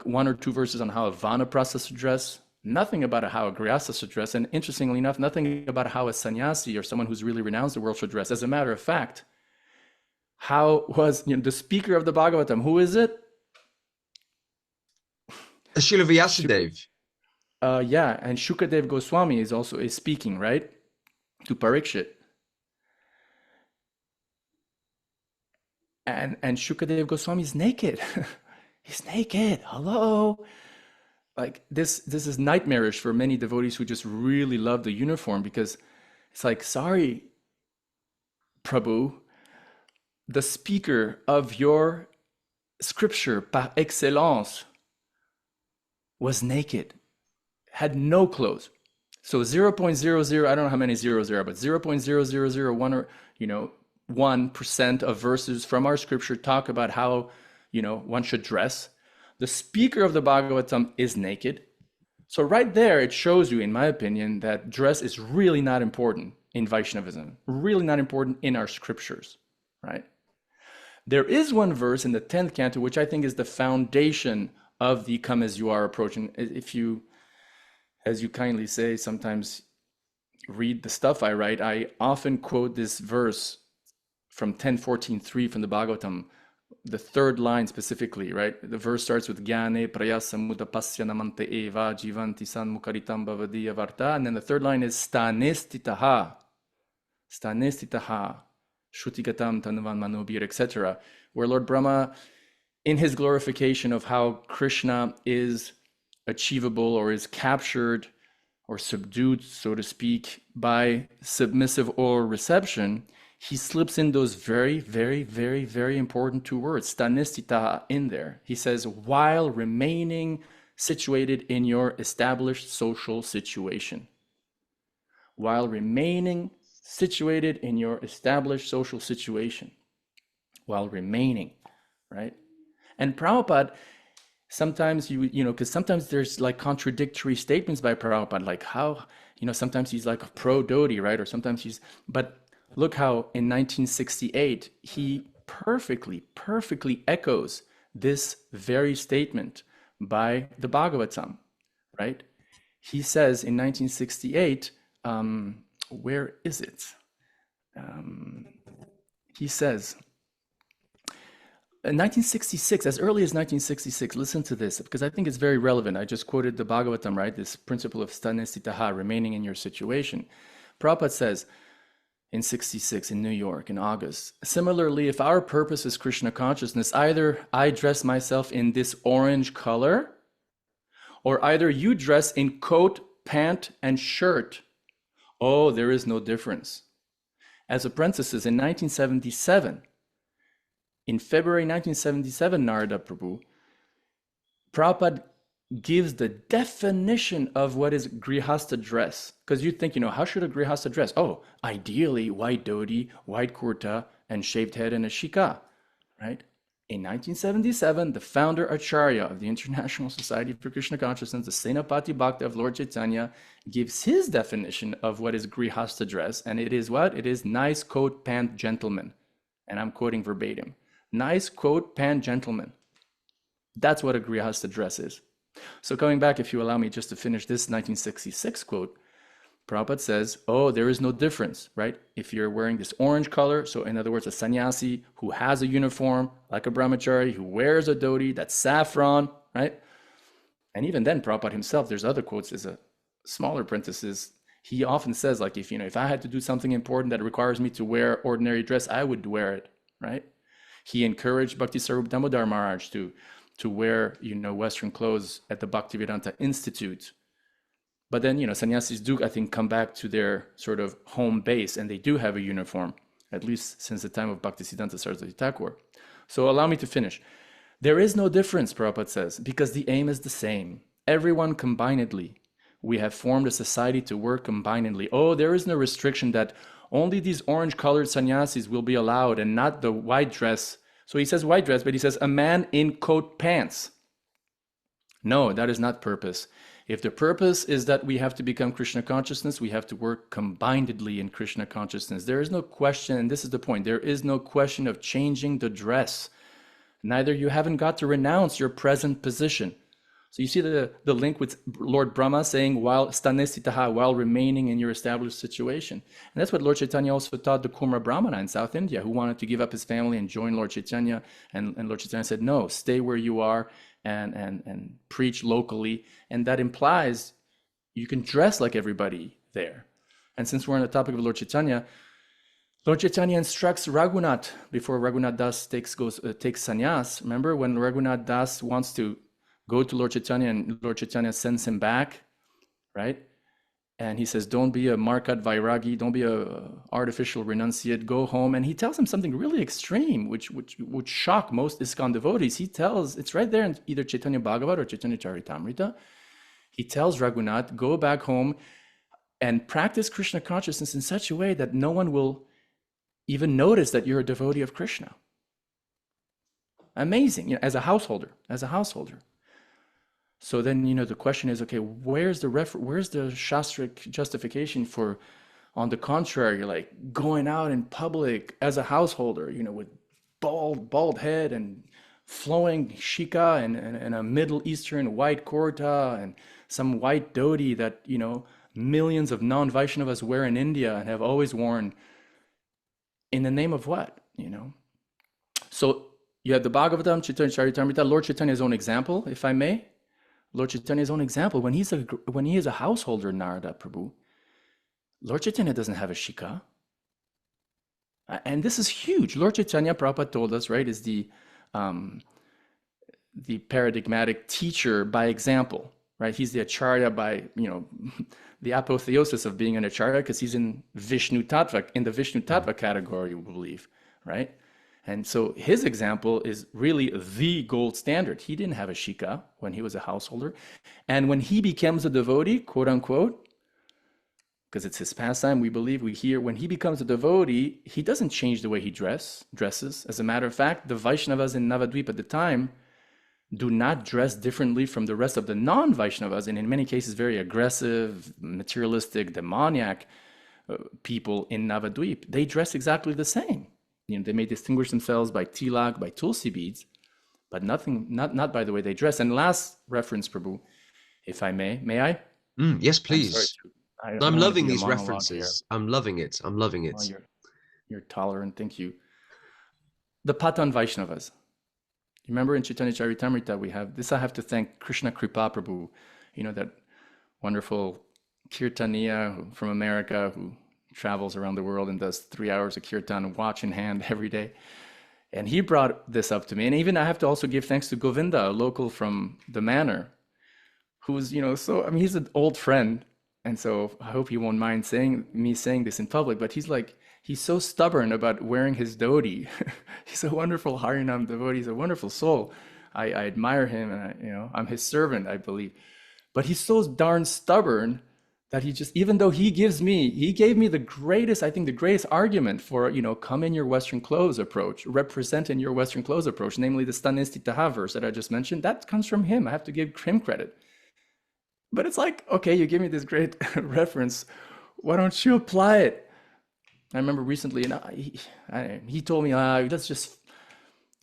1 or 2 verses on how a vanaprastha should dress. Nothing about how a grihastha should dress. And interestingly enough, nothing about how a sannyasi or someone who's really renounced the world should dress. As a matter of fact, how was the speaker of the Bhagavatam? Who is it? Srila Vyasadeva. Yeah, and Shukadev Goswami is speaking, right? To Parikshit. And Shukadev Goswami is naked. He's naked. Hello. Like this is nightmarish for many devotees who just really love the uniform, because It's like, sorry, Prabhu, the speaker of your scripture par excellence was naked, had no clothes. So 0.00, I don't know how many zeros there are, but 0.0001 or 1% of verses from our scripture talk about how one should dress. The speaker of the Bhagavatam is naked. So right there, it shows you, in my opinion, that dress is really not important in Vaishnavism, really not important in our scriptures, right? There is one verse in the 10th canto, which I think is the foundation of the come as you are approach. And if you, as you kindly say, sometimes read the stuff I write, I often quote this verse from 10.14.3 from the Bhagavatam, the third line specifically, right? The verse starts with Gyane prayasamudapasya namante eva jivanti san mukaritam bhavadiya varta. And then the third line is stanestitaha, Shrutigatam Tanuvan Manubir, etc., where Lord Brahma, in his glorification of how Krishna is achievable or is captured or subdued, so to speak, by submissive oral reception, he slips in those very, very, very, very important two words, stanistita, in there. He says, while remaining situated in your established social situation. While remaining situated in your established social situation. While remaining, right? And Prabhupada, sometimes because sometimes there's like contradictory statements by Prabhupada, like how, sometimes he's like a pro-dhoti, right? Or sometimes but look how in 1968, he perfectly echoes this very statement by the Bhagavatam, right? He says in 1968, where is it? He says, in 1966, as early as 1966, listen to this, because I think it's very relevant. I just quoted the Bhagavatam, right? This principle of stanestitaha, remaining in your situation. Prabhupada says in 66 in New York in August, similarly, if our purpose is Krishna consciousness, either I dress myself in this orange color, or either you dress in coat, pant, and shirt. Oh, there is no difference. As apprentices in 1977, in February 1977, Narada Prabhu, Prabhupada gives the definition of what is grihastha dress. Because you think, how should a grihastha dress? Oh, ideally, white dhoti, white kurta, and shaved head and a shika, right? In 1977, the founder Acharya of the International Society for Krishna Consciousness, the Senapati Bhakta of Lord Chaitanya, gives his definition of what is grihastha dress. And it is what? It is nice coat, pant, gentleman. And I'm quoting verbatim. Nice coat, pant, gentleman. That's what a grihastha dress is. So coming back, if you allow me just to finish this 1966 quote, Prabhupada says, oh, there is no difference, right? If you're wearing this orange color, so in other words, a sannyasi who has a uniform, like a brahmachari, who wears a dhoti, that's saffron, right? And even then, Prabhupada himself, there's other quotes as a smaller parenthesis. He often says, like, if I had to do something important that requires me to wear ordinary dress, I would wear it, right? He encouraged Bhakti Sarup Damodar Maharaj to wear, Western clothes at the Bhaktivedanta Institute. But then, sannyasis do, I think, come back to their sort of home base, and they do have a uniform, at least since the time of Bhaktisiddhanta Saraswati Thakur. So allow me to finish. There is no difference, Prabhupada says, because the aim is the same. Everyone combinedly. We have formed a society to work combinedly. Oh, there is no restriction that only these orange-colored sannyasis will be allowed and not the white dress. So he says white dress, but he says a man in coat pants. No, that is not purpose. If the purpose is that we have to become Krishna consciousness, we have to work combinedly in Krishna consciousness. There is no question, and this is the point, there is no question of changing the dress. Neither you haven't got to renounce your present position. So you see the link with Lord Brahma saying, while stanestitaha, while remaining in your established situation. And that's what Lord Chaitanya also taught the Kumra Brahmana in South India, who wanted to give up his family and join Lord Chaitanya. And Lord Chaitanya said, no, stay where you are and preach locally. And that implies you can dress like everybody there. And since we're on the topic of Lord Chaitanya instructs Raghunath before Raghunath Das takes sannyas. Remember when Raghunath Das wants to go to Lord Chaitanya and Lord Chaitanya sends him back, right? And he says, don't be a markat vairagi, don't be a artificial renunciate, go home. And he tells him something really extreme, which would shock most ISKCON devotees. He tells, it's right there in either Chaitanya Bhagavat or Chaitanya Charitamrita. He tells Raghunath, go back home and practice Krishna consciousness in such a way that no one will even notice that you're a devotee of Krishna. Amazing, as a householder. So then, the question is, okay, where's the Shastric justification for, on the contrary, like going out in public as a householder, with bald head and flowing shika and a Middle Eastern white kurta and some white dhoti that, millions of non-Vaishnavas wear in India and have always worn, in the name of what, So you have the Bhagavatam, Chaitanya Charitamrita, Lord Chaitanya's own example, if I may. Lord Chaitanya's own example, when he is a householder, Narada Prabhu, Lord Chaitanya doesn't have a shika. And this is huge. Lord Chaitanya, Prabhupada told us, right, is the paradigmatic teacher by example, right? He's the acharya by, the apotheosis of being an acharya, because he's in Vishnu Tattva, in the Vishnu Tattva category, we believe, right? And so his example is really the gold standard. He didn't have a shika when he was a householder. And when he becomes a devotee, quote unquote, because it's his pastime, we believe, we hear, when he becomes a devotee, he doesn't change the way he dresses. As a matter of fact, the Vaishnavas in Navadvip at the time do not dress differently from the rest of the non-Vaishnavas, and in many cases very aggressive, materialistic, demoniac people in Navadvip. They dress exactly the same. They may distinguish themselves by tilak, by tulsi beads, but not by the way they dress. And last reference, Prabhu, if I may I? Yes, please. I'm loving these references. Here. I'm loving it. Well, you're tolerant. Thank you. The Patan Vaishnavas. Remember in Chaitanya Charitamrita we have this. I have to thank Krishna Kripa Prabhu, that wonderful kirtaniya from America who travels around the world and does 3 hours of kirtan, watch in hand every day. And he brought this up to me. And even I have to also give thanks to Govinda, a local from the manor, who's, he's an old friend. And so I hope he won't mind saying this in public, but he's so stubborn about wearing his dhoti. He's a wonderful Harinam devotee. He's a wonderful soul. I admire him, and I'm his servant, I believe. But he's so darn stubborn that even though he gave me the greatest argument for, come in your Western clothes approach, represent in your Western clothes approach, namely the Stanistitaha verse that I just mentioned. That comes from him. I have to give him credit. But it's like, okay, you give me this great reference. Why don't you apply it? I remember recently, he told me, let's just,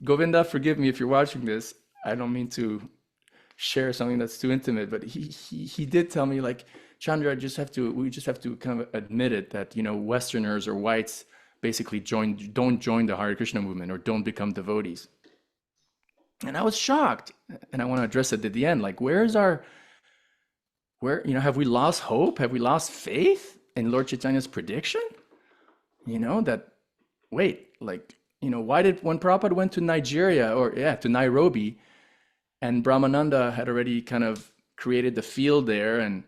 Govinda, forgive me if you're watching this. I don't mean to share something that's too intimate, but he did tell me, like, Chandra, we just have to kind of admit it that, Westerners or whites basically don't join the Hare Krishna movement or don't become devotees. And I was shocked. And I want to address it at the end. Like, have we lost hope? Have we lost faith in Lord Chaitanya's prediction? Why when Prabhupada went to Nigeria to Nairobi, and Brahmananda had already kind of created the field there, and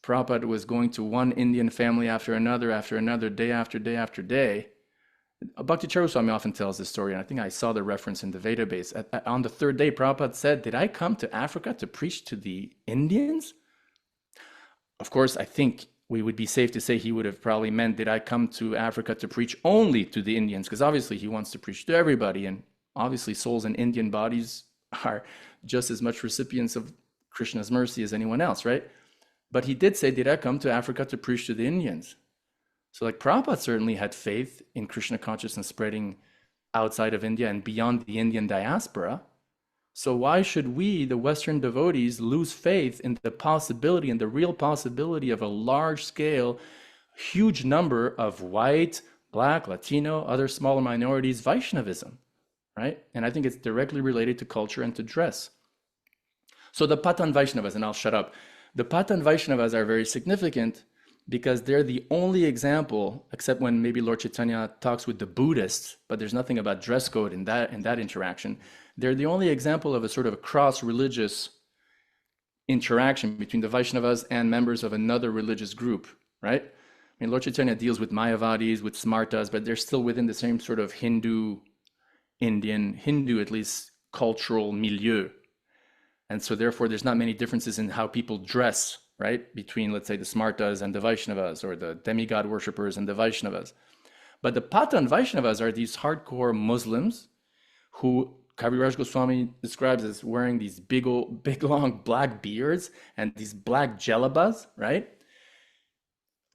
Prabhupada was going to one Indian family after another, day after day after day. Bhakti Charuswami often tells this story, and I think I saw the reference in the Veda base. On the third day, Prabhupada said, did I come to Africa to preach to the Indians? Of course, I think we would be safe to say he would have probably meant, did I come to Africa to preach only to the Indians? Because obviously he wants to preach to everybody, and obviously souls in Indian bodies are just as much recipients of Krishna's mercy as anyone else, right? But he did say, did I come to Africa to preach to the Indians? So like Prabhupada certainly had faith in Krishna consciousness spreading outside of India and beyond the Indian diaspora. So why should we, the Western devotees, lose faith in the possibility and the real possibility of a large scale, huge number of white, black, Latino, other smaller minorities, Vaishnavism, right? And I think it's directly related to culture and to dress. So the Patan Vaishnavas, and I'll shut up. The Patan Vaishnavas are very significant because they're the only example, except when maybe Lord Chaitanya talks with the Buddhists, but there's nothing about dress code in that interaction. They're the only example of a sort of a cross-religious, interaction between the Vaishnavas and members of another religious group, right? I mean, Lord Chaitanya deals with Mayavadis, with Smartas, but they're still within the same sort of Hindu at least, cultural milieu. And so therefore, there's not many differences in how people dress, right? Between, let's say, the Smartas and the Vaishnavas, or the demigod worshippers and the Vaishnavas. But the Patan Vaishnavas are these hardcore Muslims who Kaviraj Goswami describes as wearing these big long black beards and these black jalabas, right?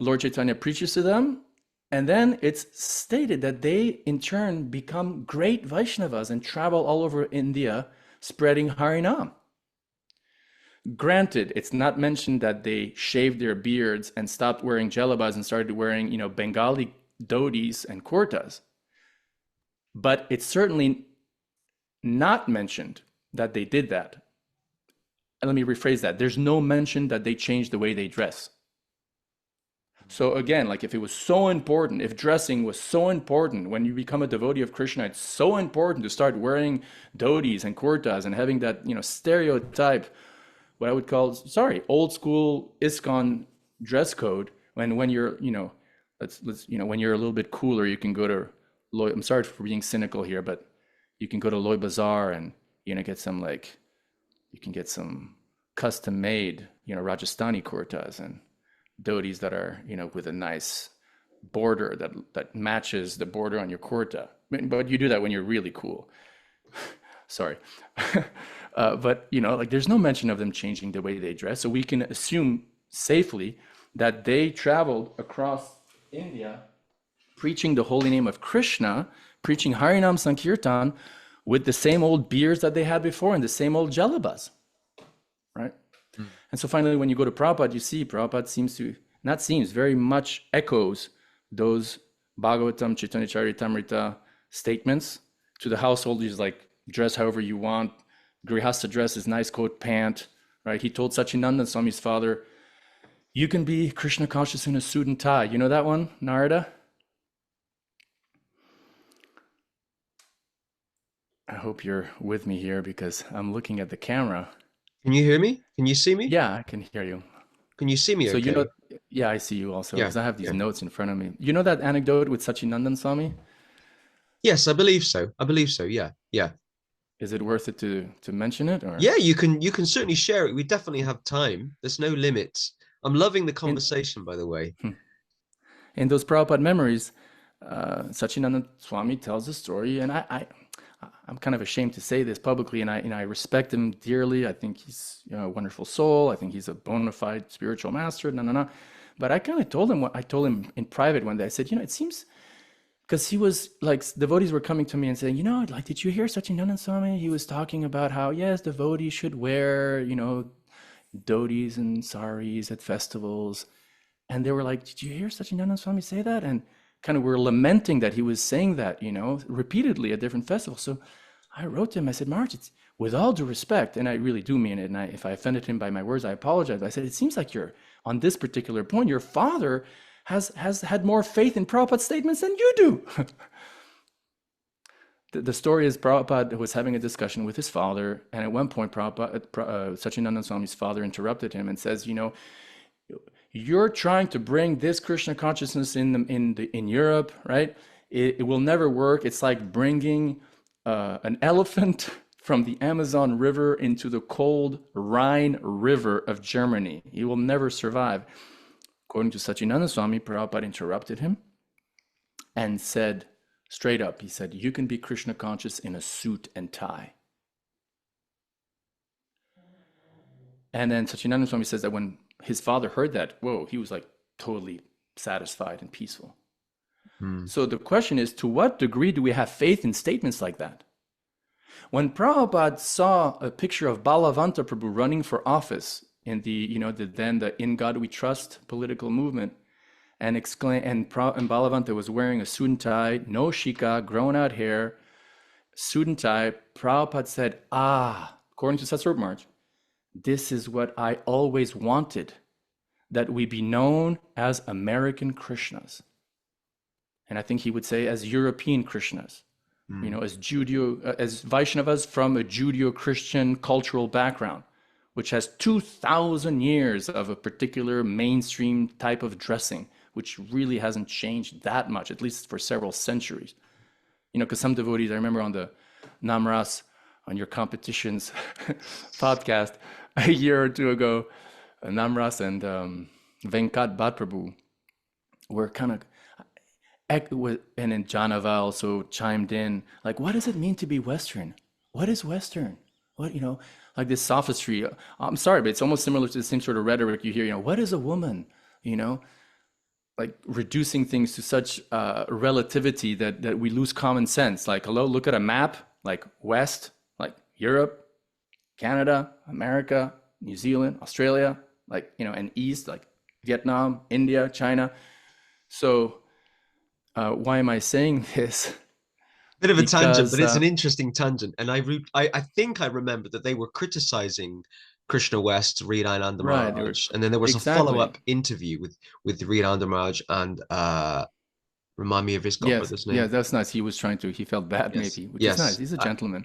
Lord Chaitanya preaches to them, and then it's stated that they in turn become great Vaishnavas and travel all over India spreading Harinam. Granted, it's not mentioned that they shaved their beards and stopped wearing jalabas and started wearing, Bengali dhotis and kurtas. But it's certainly not mentioned that they did that. And let me rephrase that. There's no mention that they changed the way they dress. So again, like if it was so important, if dressing was so important, when you become a devotee of Krishna, it's so important to start wearing dhotis and kurtas and having that, stereotype, what I would call, old school ISKCON dress code. When you're, when you're a little bit cooler, you can go to, I'm sorry for being cynical here, but you can go to Loy Bazaar and, get some you can get some custom made, Rajasthani kurtas and dhotis that are, with a nice border that matches the border on your kurta. But you do that when you're really cool. Sorry. But, there's no mention of them changing the way they dress. So we can assume safely that they traveled across India preaching the holy name of Krishna, preaching Harinam Sankirtan with the same old beards that they had before and the same old jalabas, right? Mm. And so finally, when you go to Prabhupada, you see Prabhupada very much echoes those Bhagavatam, Chaitanya Charitamrita statements to the household. He's like, dress however you want. Grihastha dress is nice coat, pant, right? He told Sachinandan Swami's father, you can be Krishna conscious in a suit and tie. You know that one, Narada? I hope you're with me here because I'm looking at the camera. Can you hear me? Can you see me? Yeah, I can hear you. Can you see me? So okay? Yeah, I see you also because I have these notes in front of me. You know that anecdote with Sachinandan Swami? Yes, I believe so. Yeah. Is it worth it to mention it? Or? Yeah, you can certainly share it. We definitely have time. There's no limits. I'm loving the conversation, by the way. In those Prabhupada memories, Sachinandan Swami tells a story, and I'm kind of ashamed to say this publicly, and I respect him dearly. I think he's a wonderful soul. I think he's a bona fide spiritual master. But I kind of told him what I told him in private one day. I said, it seems, because he was like, devotees were coming to me and saying, did you hear Sachinandan Swami? He was talking about how, yes, devotees should wear, dhotis and saris at festivals. And they were like, did you hear Sachinandan Swami say that? And kind of were lamenting that he was saying that, repeatedly at different festivals. So I wrote to him, I said, Marge, it's with all due respect, and I really do mean it, and if I offended him by my words, I apologize. I said, it seems like on this particular point, your father has had more faith in Prabhupada's statements than you do. The story is Prabhupada was having a discussion with his father, and at one point, Sachinandan Swami's father interrupted him and says, you're trying to bring this Krishna consciousness in Europe, right? It will never work. It's like bringing an elephant from the Amazon River into the cold Rhine River of Germany. He will never survive. According to Sachinandan Swami, Prabhupada interrupted him and said, straight up, he said, you can be Krishna conscious in a suit and tie. And then Sachinandan Swami says that when his father heard that, whoa, he was like totally satisfied and peaceful. So the question is, to what degree do we have faith in statements like that? When Prabhupada saw a picture of Balavanta Prabhu running for office in the In God We Trust political movement, and Balavanta was wearing a suit and tie, no shika, grown out hair, suit and tie, Prabhupada said, according to Satsvarup Maharaj, this is what I always wanted, that we be known as American Krishnas. And I think he would say as European Krishnas, as Vaishnavas from a Judeo-Christian cultural background. which has 2,000 years of a particular mainstream type of dressing, which really hasn't changed that much, at least for several centuries. You know, because some devotees, I remember on the Namras, on your competitions podcast a year or two ago, Namras and Venkat Bhat Prabhu were kind of, and then Janava also chimed in, like, what does it mean to be Western? What is Western? What, you know, like this sophistry. I'm sorry, but it's almost similar to the same sort of rhetoric you hear, you know, what is a woman? You know, like reducing things to such relativity that we lose common sense. Like, hello, look at a map, like West, like Europe, Canada, America, New Zealand, Australia, like, you know, and East, like Vietnam, India, China. So why am I saying this? Bit of a tangent, Because but it's an interesting tangent. And I think I remember that they were criticizing Krishna West, Reed Anand right, they were Maharaj, and then there was a exactly. follow-up interview with Reed Anand Maharaj and remind me of his Yes, godbrother's yeah, name. that's nice. He was trying to, he felt bad Yes, maybe, which is nice. yes, He's a gentleman.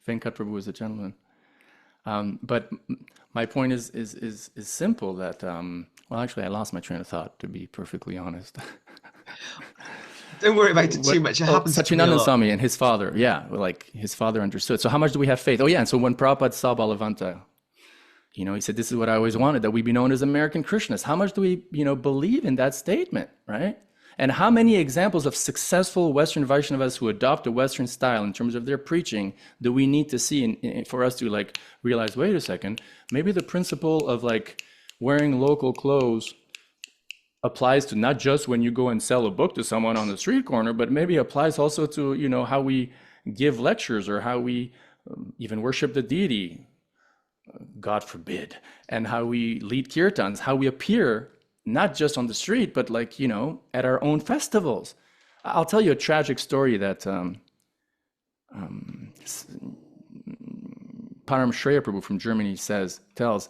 Venkat Prabhu is a gentleman. But my point is simple that well, actually I lost my train of thought, to be perfectly honest. don't worry about it too What? much. It Oh, happens to me a Satchidananda lot. Swami and his father. Yeah, like his father understood. So how much do we have faith? Oh yeah, and so when Prabhupada saw Balavanta, you know, he said, "This is what I always wanted, that we be known as American Krishnas." How much do we, you know, believe in that statement, right? And how many examples of successful Western Vaishnavas who adopt a Western style in terms of their preaching do we need to see for us to like realize, wait a second, maybe the principle of like wearing local clothes applies to not just when you go and sell a book to someone on the street corner, but maybe applies also to, you know, how we give lectures or how we even worship the deity, God forbid, and how we lead kirtans, how we appear not just on the street, but like, you know, at our own festivals. I'll tell you a tragic story that Param Shreya Prabhu from Germany tells.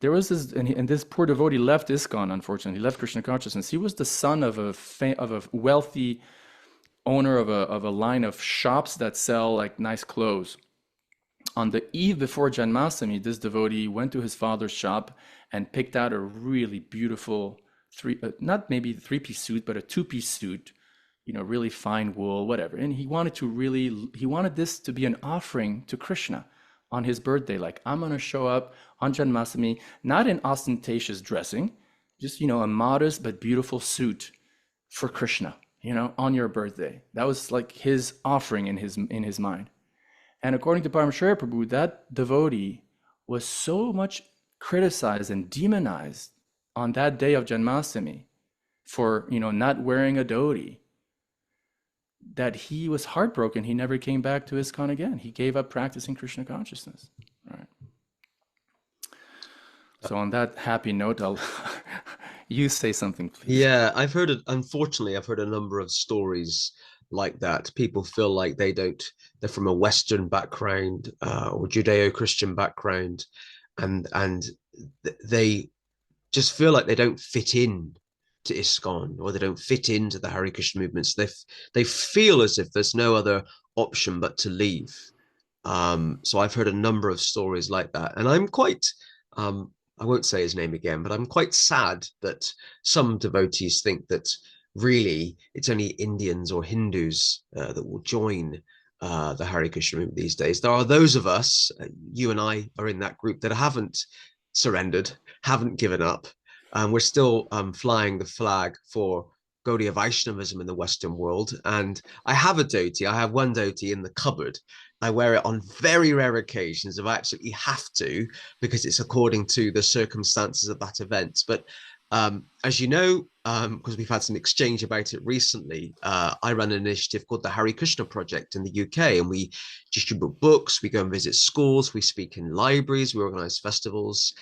There was this, and this poor devotee left ISKCON, unfortunately. He left Krishna Consciousness. He was the son of a wealthy owner of a line of shops that sell like nice clothes. On the eve before Janmashtami, this devotee went to his father's shop and picked out a really beautiful not maybe three-piece suit, but a two-piece suit, you know, really fine wool, whatever. And he wanted this to be an offering to Krishna on his birthday. Like, I'm going to show up on Janmashtami, not in ostentatious dressing, just, you know, a modest but beautiful suit for Krishna, you know, on your birthday. That was like his offering in his mind. And according to Parameshwara Prabhu, that devotee was so much criticized and demonized on that day of Janmashtami for, you know, not wearing a dhoti, that he was heartbroken. He never came back to ISKCON again. He gave up practicing Krishna consciousness. Right. So on that happy note, I'll you say something, please. Yeah, unfortunately, I've heard a number of stories like that. People feel like they're from a Western background or Judeo-Christian background, and they just feel like they don't fit in to ISKCON or they don't fit into the Hare Krishna movement. So they feel as if there's no other option but to leave. So I've heard a number of stories like that, and I'm quite I won't say his name again, but I'm quite sad that some devotees think that really it's only Indians or Hindus that will join the Hare Krishna movement these days. There are those of us, you and I are in that group, that haven't surrendered, haven't given up. We're still flying the flag for Gaudiya Vaishnavism in the Western world. And I have a dhoti. I have one dhoti in the cupboard. I wear it on very rare occasions if I absolutely have to, because it's according to the circumstances of that event. But as you know, because we've had some exchange about it recently, I run an initiative called the Hare Krishna Project in the UK, and we distribute books, we go and visit schools, we speak in libraries, we organize festivals.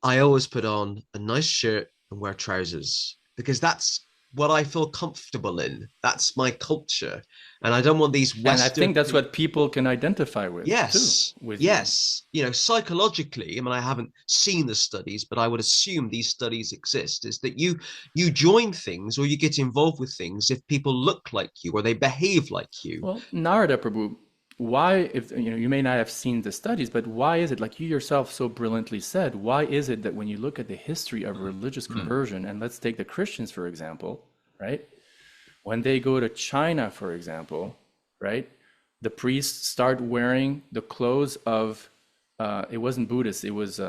I always put on a nice shirt and wear trousers because that's what I feel comfortable in. That's my culture. And I don't want these And I Western think that's what people can identify with too, Yes, with you. yes. You know, psychologically, I mean, I haven't seen the studies, but I would assume these studies exist, is that you join things or you get involved with things if people look like you or they behave like you. Well, Narada Prabhu, why, if you know, you may not have seen the studies, but why is it, like you yourself so brilliantly said, why is it that when you look at the history of religious conversion, and let's take the Christians for example, right? When they go to China, for example, right, the priests start wearing the clothes of, it wasn't Buddhist, it was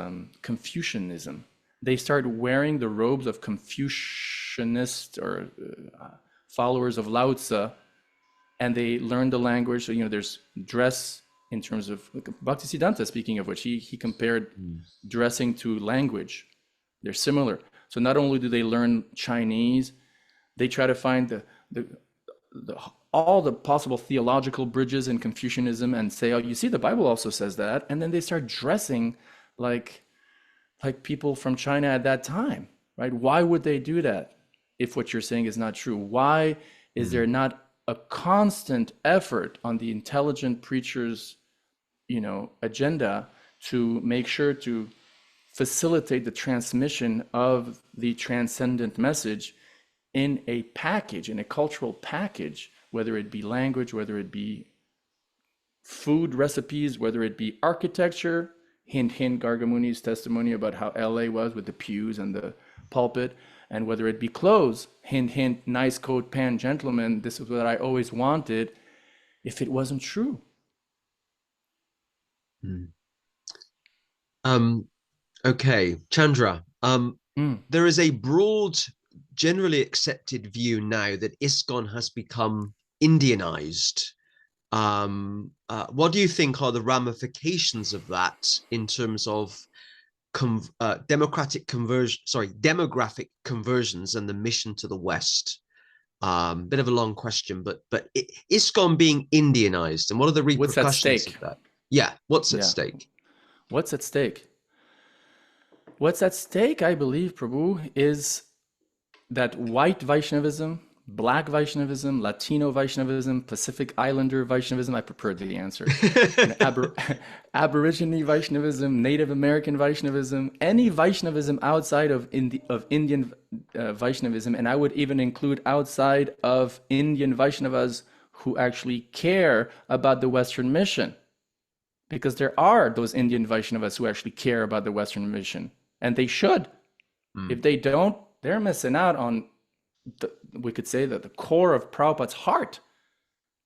Confucianism. They start wearing the robes of Confucianist or followers of Lao Tzu, and they learn the language. So, you know, there's dress in terms of, like, Bhaktisiddhanta, speaking of which, he compared dressing to language. They're similar. So not only do they learn Chinese, they try to find the all the possible theological bridges in Confucianism and say, oh, you see, the Bible also says that. And then they start dressing like people from China at that time, right? Why would they do that if what you're saying is not true? Why is there not a constant effort on the intelligent preacher's, you know, agenda to make sure to facilitate the transmission of the transcendent message in a package, in a cultural package, whether it be language, whether it be food recipes, whether it be architecture, hint, hint, Gargamuni's testimony about how LA was with the pews and the pulpit, and whether it be clothes, hint, hint, nice coat, pant, gentleman, this is what I always wanted, if it wasn't true. Okay, Chandra, there is a broad, generally accepted view now that ISKCON has become Indianized. What do you think are the ramifications of that in terms of demographic conversions and the mission to the West? Bit of a long question, but ISKCON being Indianized, and what are the repercussions of that? Yeah, what's at stake? What's at stake? What's at stake, I believe, Prabhu, is that white Vaishnavism, Black Vaishnavism, Latino Vaishnavism, Pacific Islander Vaishnavism, I prepared the answer, Aborigine Vaishnavism, Native American Vaishnavism, any Vaishnavism outside of Indian Vaishnavism, and I would even include outside of Indian Vaishnavas who actually care about the Western mission. Because there are those Indian Vaishnavas who actually care about the Western mission, and they should. If they don't, they're missing out on, we could say, that the core of Prabhupada's heart,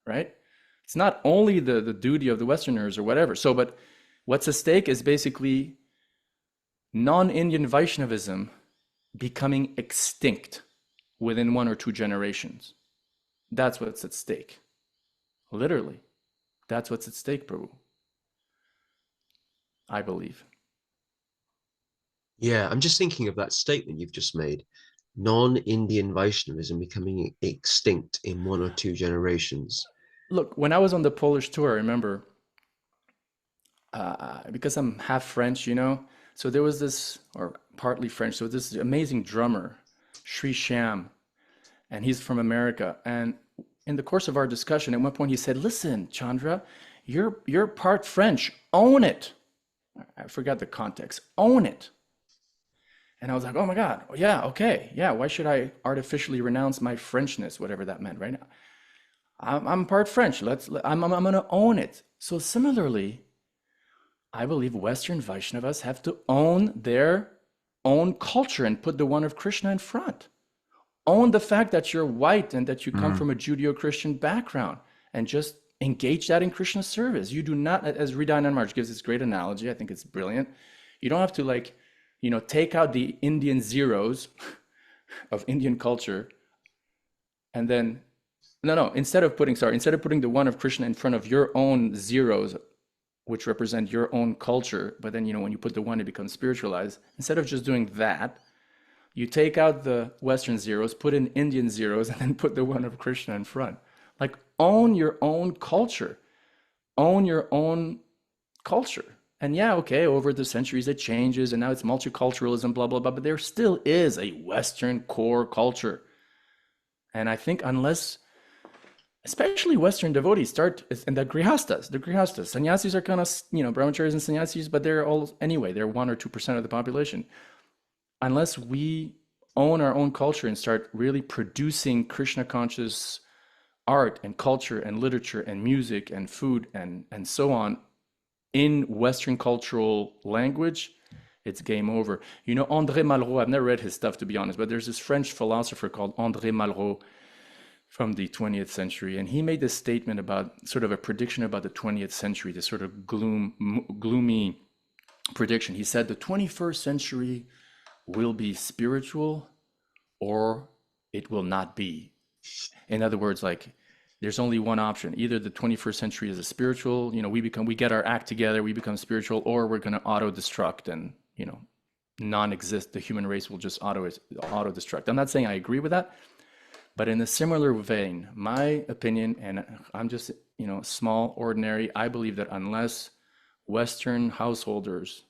right? It's not only the duty of the Westerners or whatever. So, but what's at stake is basically non-Indian Vaishnavism becoming extinct within 1 or 2 generations. That's what's at stake. Literally, that's what's at stake, Prabhu. I believe. Yeah, I'm just thinking of that statement you've just made. Non-Indian Vaishnavism becoming extinct in 1 or 2 generations. Look, when I was on the Polish tour, I remember, because I'm half French, you know, so there was this, or partly French, so this amazing drummer, Sri Shyam, and he's from America. And in the course of our discussion, at one point he said, listen, Chandra, you're part French, own it. I forgot the context, own it. And I was like, oh my God, yeah, okay, yeah, why should I artificially renounce my Frenchness, whatever that meant, right? I'm part French, I'm gonna own it. So similarly, I believe Western Vaishnavas have to own their own culture and put the one of Krishna in front. Own the fact that you're white and that you come from a Judeo-Christian background, and just engage that in Krishna service. You do not, as Hridayanand Maharaj gives this great analogy, I think it's brilliant. You don't have to, like, you know, take out the Indian zeros of Indian culture and then, instead of putting the one of Krishna in front of your own zeros, which represent your own culture, but then, you know, when you put the one, it becomes spiritualized. Instead of just doing that, you take out the Western zeros, put in Indian zeros, and then put the one of Krishna in front. Like, own your own culture. Own your own culture. And yeah, okay, over the centuries it changes, and now it's multiculturalism, blah, blah, blah, but there still is a Western core culture. And I think unless, especially Western devotees start, and the grihastas, sannyasis are kind of, you know, brahmacharis and sannyasis, but they're all, anyway, they're 1 or 2% of the population. Unless we own our own culture and start really producing Krishna conscious art and culture and literature and music and food and so on in Western cultural language, it's game over. You know, André Malraux, I've never read his stuff to be honest, but there's this French philosopher called André Malraux from the 20th century, and he made this statement about sort of a prediction about the 20th century, this sort of gloomy prediction. He said the 21st century will be spiritual or it will not be. In other words, like there's only one option. Either the 21st century is a spiritual, you know, we get our act together, we become spiritual, or we're going to auto-destruct and, you know, non-exist. The human race will just auto-destruct. I'm not saying I agree with that, but in a similar vein, my opinion, and I'm just, you know, small, ordinary, I believe that unless Western householders,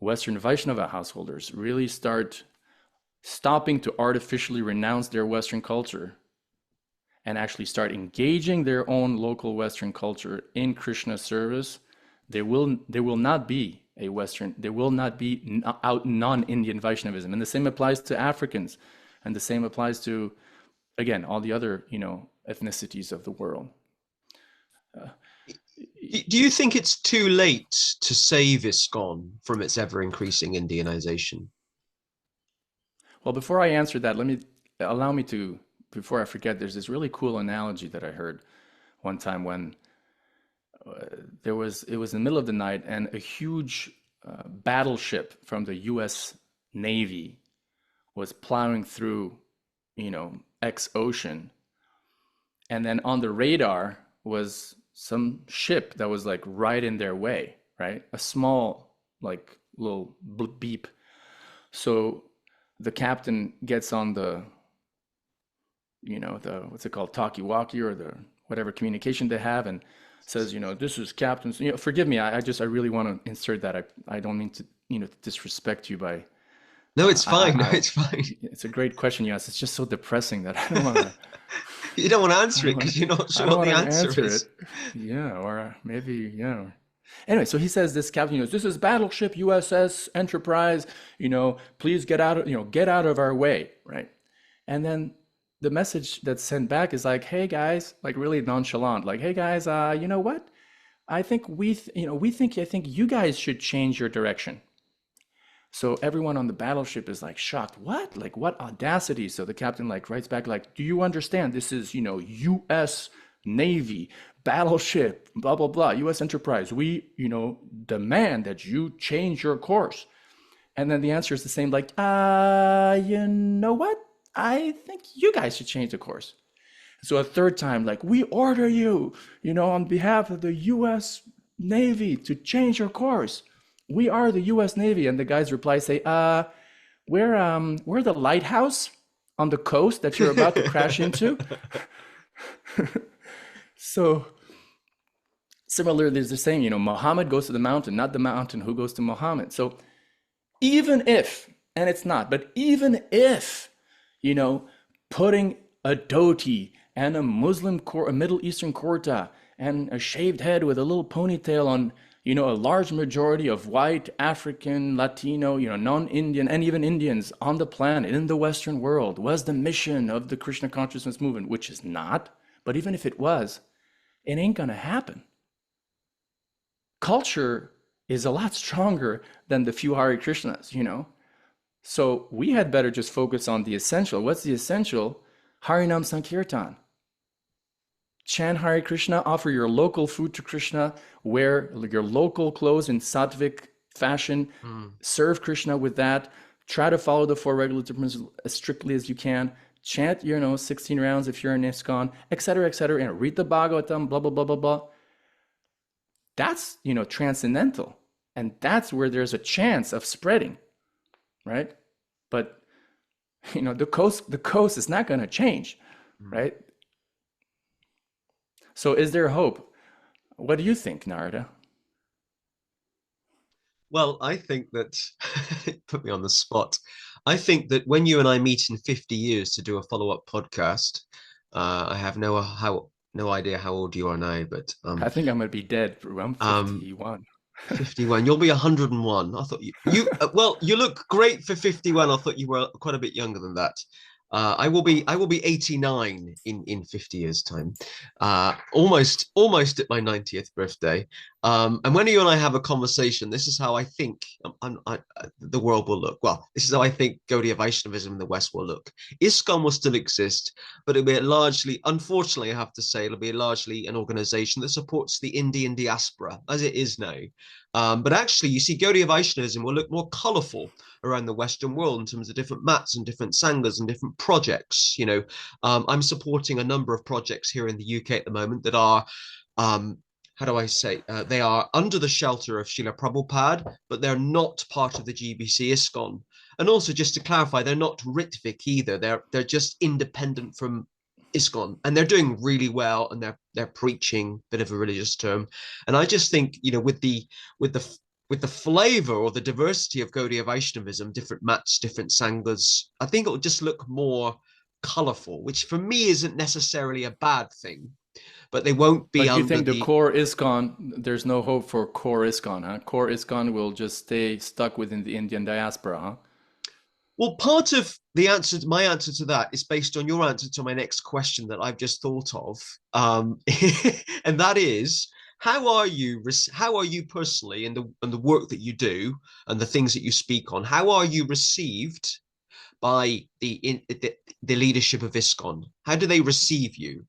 Western Vaishnava householders really start stopping to artificially renounce their Western culture and actually start engaging their own local Western culture in Krishna service, there will not be a Western, there will not be non-Indian Vaishnavism. And the same applies to Africans, and the same applies to, again, all the other, you know, ethnicities of the world. Do you think it's too late to save ISKCON from its ever-increasing Indianization? Well, before I answer that, allow me to, before I forget, there's this really cool analogy that I heard one time when it was in the middle of the night and a huge battleship from the US Navy was plowing through, you know, X ocean. And then on the radar was some ship that was like right in their way, right? A small, like little beep. So the captain gets on the, you know, the, what's it called, talkie-walkie or the whatever communication they have, and says, you know, this is captain. You know, forgive me, I really want to insert that. I don't mean to, you know, disrespect you by. No, it's fine. No, it's fine. It's a great question you asked. It's just so depressing that I don't want to. You don't want to answer it because you're not sure what the answer is. Yeah, or maybe, yeah. Anyway, so he says this captain, you know, this is battleship USS Enterprise, you know, please get out of our way, right? And then the message that's sent back is like, hey guys, like really nonchalant, like, hey guys, you know what? I think I think you guys should change your direction. So everyone on the battleship is like shocked. What? Like what audacity? So the captain like writes back like, do you understand? This is, you know, U.S. Navy battleship, blah, blah, blah, U.S. Enterprise. We, you know, demand that you change your course. And then the answer is the same, like, you know what? I think you guys should change the course. So a third time, like, we order you, you know, on behalf of the U.S. Navy to change your course. We are the U.S. Navy. And the guys reply, say, we're the lighthouse on the coast that you're about to crash into. So similarly, there's the same, you know, Muhammad goes to the mountain, not the mountain who goes to Muhammad. So even if, and it's not, but even if, you know, putting a dhoti and a Middle Eastern kurta and a shaved head with a little ponytail on, you know, a large majority of white, African, Latino, you know, non-Indian, and even Indians on the planet, in the Western world, was the mission of the Krishna Consciousness Movement, which is not. But even if it was, it ain't gonna happen. Culture is a lot stronger than the few Hare Krishnas, you know? So we had better just focus on the essential. What's the essential? Harinam Sankirtan. Chant Hare Krishna, offer your local food to Krishna, wear your local clothes in sattvic fashion, serve Krishna with that, try to follow the four regulatory principles as strictly as you can, chant, you know, 16 rounds if you're in ISKCON, etc., etc., and read the Bhagavatam, blah, blah, blah, blah, blah. That's, you know, transcendental. And that's where there's a chance of spreading, right? But, you know, the coast is not going to change, right? So is there hope? What do you think, Narada? Well, I think that, put me on the spot. I think that when you and I meet in 50 years to do a follow-up podcast, I have no idea how old you are now, but I think I'm gonna be dead. I'm 51. 51. You'll be 101. I thought you well, you look great for 51. I thought you were quite a bit younger than that. I will be 89 in 50 years time, almost at my 90th birthday. And when you and I have a conversation, this is how I think the world will look. Well, this is how I think Gaudiya Vaishnavism in the West will look. ISKCON will still exist, but it'll be largely, unfortunately, I have to say, it'll be largely an organization that supports the Indian diaspora as it is now. But actually, you see, Gaudiya Vaishnavism will look more colorful around the Western world in terms of different mats and different sanghas and different projects. I'm supporting a number of projects here in the UK at the moment that are, how do I say, they are under the shelter of Srila Prabhupada, but they're not part of the GBC ISKCON. And also, just to clarify, they're not Ritvik either. They're just independent from ISKCON, and they're doing really well, and they're preaching, bit of a religious term. And I just think, with the with the flavor or the diversity of Gaudiya Vaishnavism, different mats, different sanghas, I think it will just look more colorful, which for me isn't necessarily a bad thing, but they won't be But you under think the the. core ISKCON, there's no hope for core ISKCON, huh? Core ISKCON will just stay stuck within the Indian diaspora, huh? Well, part of the answer, my answer to that is based on your answer to my next question that I've just thought of, and that is, how are you personally in the work that you do and the things that you speak on? How are you received by the leadership of ISKCON? How do they receive you?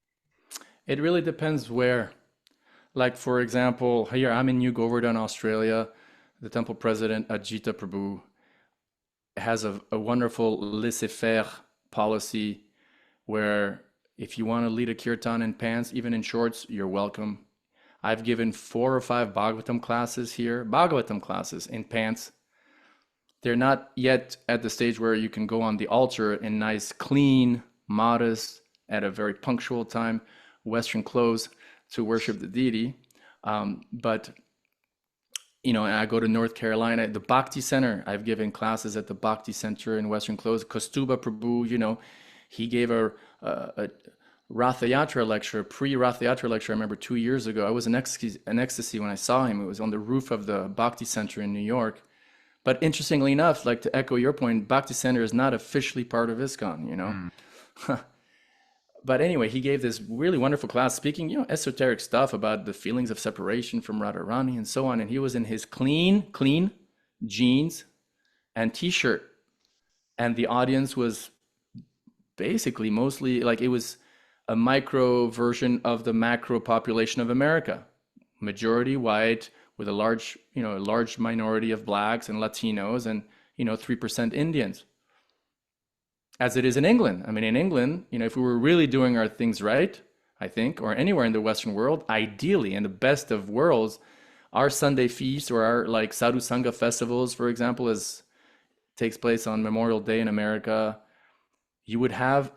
It really depends where. Like, for example, here I'm in New Govardhan, Australia. The temple president, Ajita Prabhu, has a wonderful laissez-faire policy where if you want to lead a kirtan in pants, even in shorts, you're welcome. I've given 4 or 5 Bhagavatam classes here, Bhagavatam classes in pants. They're not yet at the stage where you can go on the altar in nice, clean, modest, at a very punctual time, Western clothes to worship the deity. But and I go to North Carolina, the Bhakti Center. I've given classes at the Bhakti Center in Western clothes. Kaustubha Prabhu, he gave a Ratha Yatra lecture, pre-Ratha Yatra lecture. I remember 2 years ago. I was in ecstasy when I saw him. It was on the roof of the Bhakti Center in New York. But interestingly enough, like to echo your point, Bhakti Center is not officially part of ISKCON, But anyway, he gave this really wonderful class speaking, esoteric stuff about the feelings of separation from Radharani and so on. And he was in his clean jeans and t-shirt. And the audience was basically mostly like it was a micro version of the macro population of America. Majority white with a large minority of blacks and Latinos and, 3% Indians. As it is in England. I mean, in England, if we were really doing our things right, I think, or anywhere in the Western world, ideally, in the best of worlds, our Sunday feast or our like Sadhu Sangha festivals, for example, as takes place on Memorial Day in America, you would have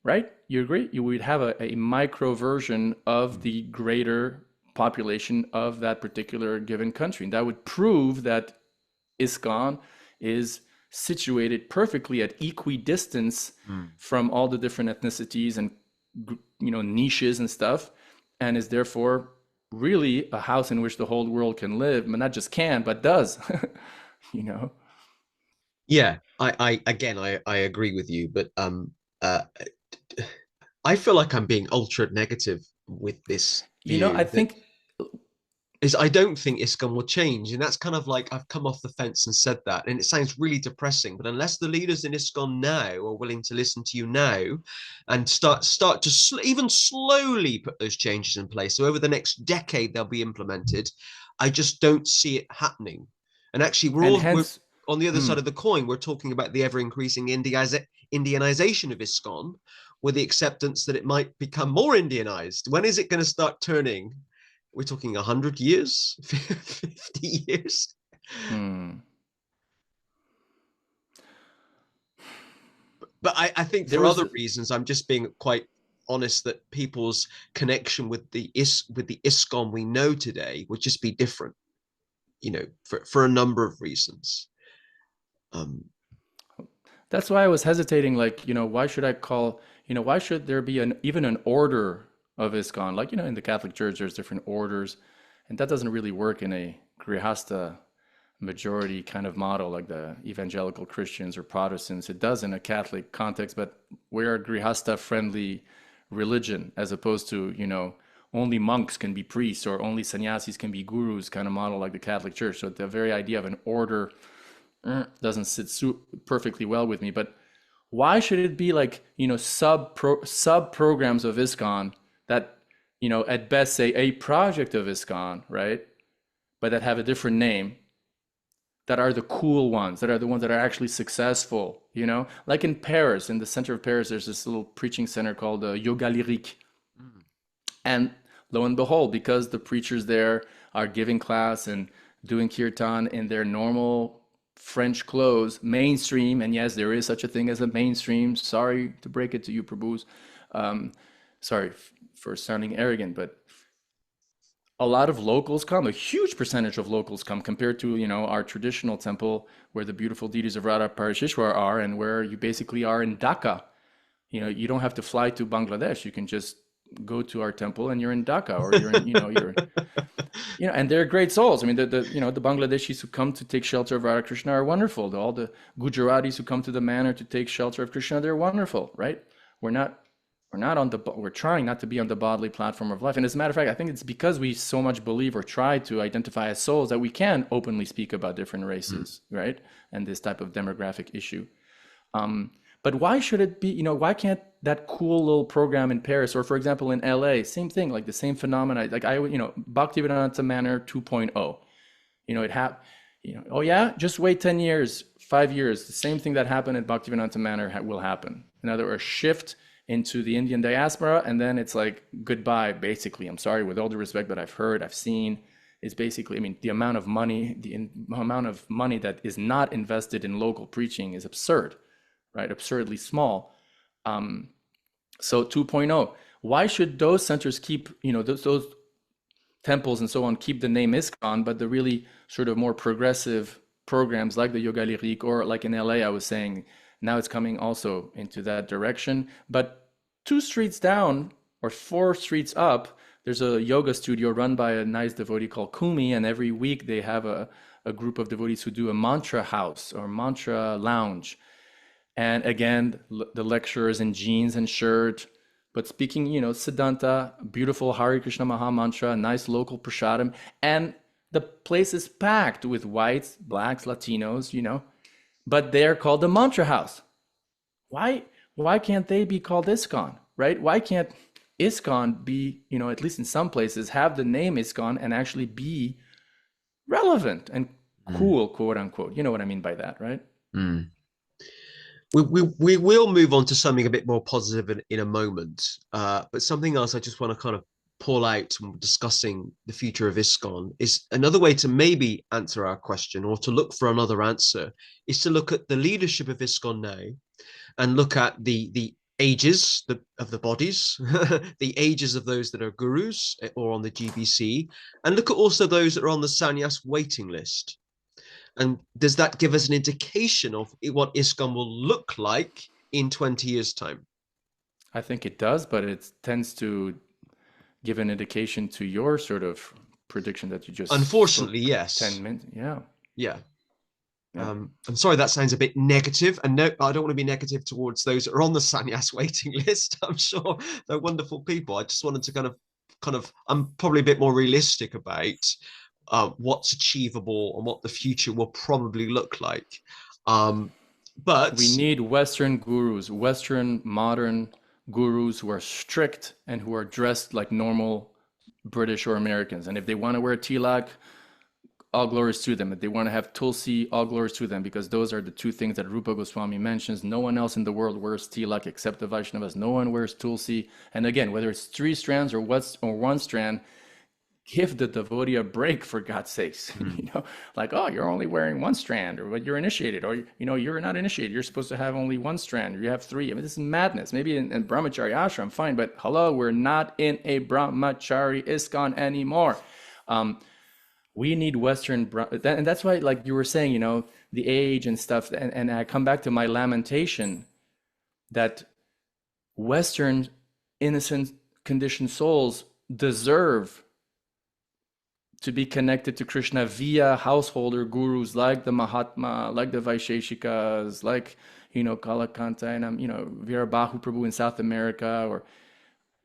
right? You agree? You would have a micro version of the greater population of that particular given country. And that would prove that ISKCON is situated perfectly at equidistance from all the different ethnicities and niches and stuff, and is therefore really a house in which the whole world can live. I mean, not just can, but does. Yeah, I again, I agree with you, but uh, I feel like I'm being ultra negative with this I view that think is I don't think ISKCON will change. And that's kind of like I've come off the fence and said that. And it sounds really depressing. But unless the leaders in ISKCON now are willing to listen to you now and start to even slowly put those changes in place, so over the next decade they'll be implemented, I just don't see it happening. And actually, and we're hence on the other side of the coin, we're talking about the ever increasing Indianization of ISKCON, with the acceptance that it might become more Indianized. When is it going to start turning? We're talking 100 years, 50 years. hmm, But I think there for was other reasons, I'm just being quite honest that people's connection with the ISKCON we know today would just be different, for a number of reasons. Um, That's why I was hesitating. Like, why should I call? Why should there be even an order of ISKCON? Like, in the Catholic Church, there's different orders, and that doesn't really work in a Grihasta majority kind of model like the evangelical Christians or Protestants. It does in a Catholic context, but we're a grihasta friendly religion as opposed to, only monks can be priests or only sannyasis can be gurus kind of model like the Catholic Church. So the very idea of an order doesn't sit perfectly well with me. But why should it be like, sub programs of ISKCON that, at best say a project of ISKCON, right? But that have a different name, that are the cool ones, that are the ones that are actually successful, Like in Paris, in the center of Paris, there's this little preaching center called Yoga Lyrique. And lo and behold, because the preachers there are giving class and doing kirtan in their normal French clothes, mainstream, and yes, there is such a thing as a mainstream. Sorry to break it to you, Prabhus. Sorry for sounding arrogant, but a lot of locals come, a huge percentage of locals come compared to, our traditional temple where the beautiful deities of Radha Parashishwar are and where you basically are in Dhaka. You don't have to fly to Bangladesh. You can just go to our temple and you're in Dhaka, or you're in, and they're great souls. I mean, the Bangladeshis who come to take shelter of Radha Krishna are wonderful. All the Gujaratis who come to the manor to take shelter of Krishna, they're wonderful, right? We're trying not to be on the bodily platform of life. And as a matter of fact, I think it's because we so much believe or try to identify as souls that we can openly speak about different races, right? And this type of demographic issue. But why should it be, why can't that cool little program in Paris, or for example, in LA, same thing, like the same phenomena, like Bhaktivedanta Manor 2.0, oh yeah, just wait 10 years, 5 years, the same thing that happened at Bhaktivedanta Manor will happen. In other words, shift into the Indian diaspora, and then it's like goodbye, basically. I'm sorry, with all the respect that I've heard, I've seen, is basically, the amount of money that is not invested in local preaching is absurd, right? Absurdly small. So 2.0, why should those centers keep, those temples and so on, keep the name ISKCON, but the really sort of more progressive programs like the Yoga Lyrique, or like in LA, I was saying, now it's coming also into that direction. But 2 streets down or 4 streets up, there's a yoga studio run by a nice devotee called Kumi, and every week they have a group of devotees who do a mantra house or mantra lounge. And again, the lecturers in jeans and shirt, but speaking, Siddhanta, beautiful Hare Krishna Maha Mantra, nice local prasadam, and the place is packed with whites, blacks, Latinos, but they're called the mantra house. Why can't they be called ISKCON, right? Why can't ISKCON be, at least in some places, have the name ISKCON and actually be relevant and cool, quote unquote? You know what I mean by that, right? We will move on to something a bit more positive in a moment, but something else I just want to kind of pull out when discussing the future of ISKCON is another way to maybe answer our question, or to look for another answer, is to look at the leadership of ISKCON now and look at the ages of the bodies, the ages of those that are gurus or on the GBC, and look at also those that are on the sannyas waiting list. And does that give us an indication of what ISKCON will look like in 20 years' time? I think it does, but it tends to give an indication to your sort of prediction that you just Unfortunately, yes. 10 minutes. Yeah. Yeah. I'm sorry that sounds a bit negative, and no, I don't want to be negative towards those that are on the sannyas waiting list. I'm sure they're wonderful people. I just wanted to kind of I'm probably a bit more realistic about what's achievable and what the future will probably look like. But we need Western gurus, Western modern gurus who are strict and who are dressed like normal British or Americans. And if they want to wear tilak, all glories to them. If they want to have tulsi, all glories to them, because those are the 2 things that Rupa Goswami mentions. No one else in the world wears tilak except the Vaishnavas. No one wears tulsi. And again, whether it's 3 strands or 1 strand, give the devotee a break, for God's sakes. Like, oh, you're only wearing 1 strand, or you're initiated, or you're not initiated, you're supposed to have only 1 strand, or you have 3. I mean, this is madness. Maybe in brahmachari ashram, fine, but hello, we're not in a brahmachari ISKCON anymore. We need Western, and that's why, like you were saying, the age and stuff, and I come back to my lamentation that Western innocent conditioned souls deserve to be connected to Krishna via householder gurus like the Mahatma, like the Vaisheshikas, like, Kalakanta and, Virabahu Prabhu in South America, or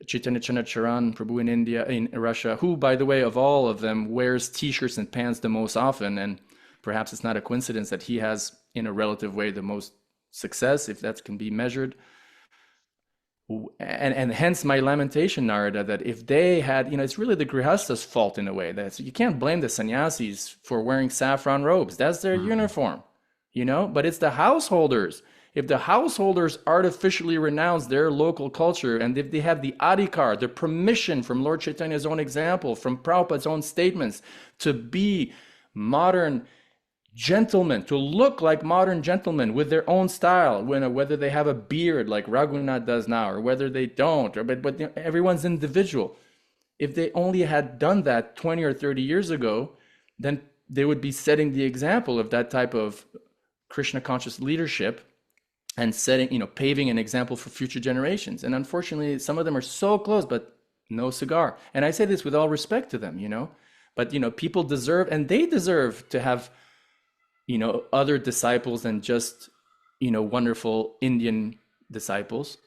Chaitanya Chandrashekhara Prabhu in India, in Russia, who, by the way, of all of them, wears t-shirts and pants the most often. And perhaps it's not a coincidence that he has, in a relative way, the most success, if that can be measured. And hence my lamentation, Narada, that if they had, it's really the Grihastha's fault in a way. That you can't blame the sannyasis for wearing saffron robes. That's their uniform, but it's the householders. If the householders artificially renounce their local culture, and if they have the adhikar, the permission from Lord Chaitanya's own example, from Prabhupada's own statements, to be modern gentlemen, to look like modern gentlemen with their own style, whether they have a beard like Raghunath does now, or whether they don't, but everyone's individual. If they only had done that 20 or 30 years ago, then they would be setting the example of that type of Krishna conscious leadership, and paving an example for future generations. And unfortunately, some of them are so close, but no cigar. And I say this with all respect to them, but people deserve, and they deserve to have, other disciples than just, wonderful Indian disciples.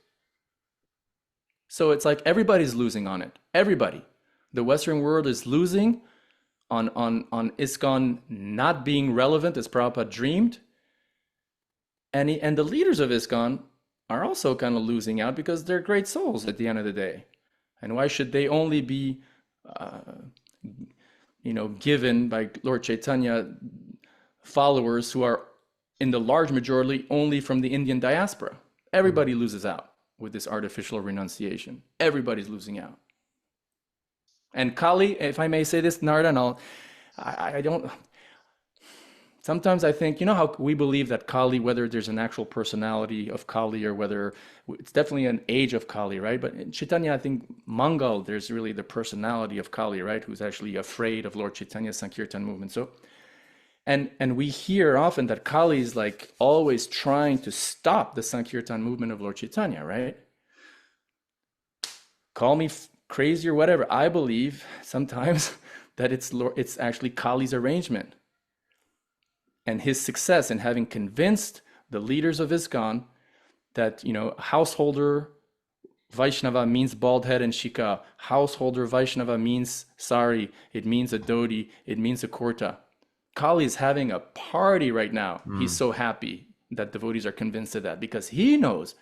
So it's like everybody's losing on it. Everybody. The Western world is losing on ISKCON not being relevant as Prabhupada dreamed. And the leaders of ISKCON are also kind of losing out because they're great souls at the end of the day. And why should they only be, given by Lord Chaitanya followers who are in the large majority only from the Indian diaspora? Everybody loses out with this artificial renunciation. Everybody's losing out. And Kali, if I may say this, Narada, I don't... Sometimes I think, how we believe that Kali, whether there's an actual personality of Kali or whether it's definitely an age of Kali, right? But in Chaitanya, I think Mangal, there's really the personality of Kali, right? Who's actually afraid of Lord Chaitanya's Sankirtan movement. So, and we hear often that Kali is like always trying to stop the Sankirtan movement of Lord Chaitanya, right? Call me crazy or whatever. I believe sometimes that it's actually Kali's arrangement. And his success in having convinced the leaders of ISKCON that, householder Vaishnava means bald head and shika. Householder Vaishnava means sari. It means a dhoti. It means a kurta. Kali is having a party right now. He's so happy that devotees are convinced of that, because he knows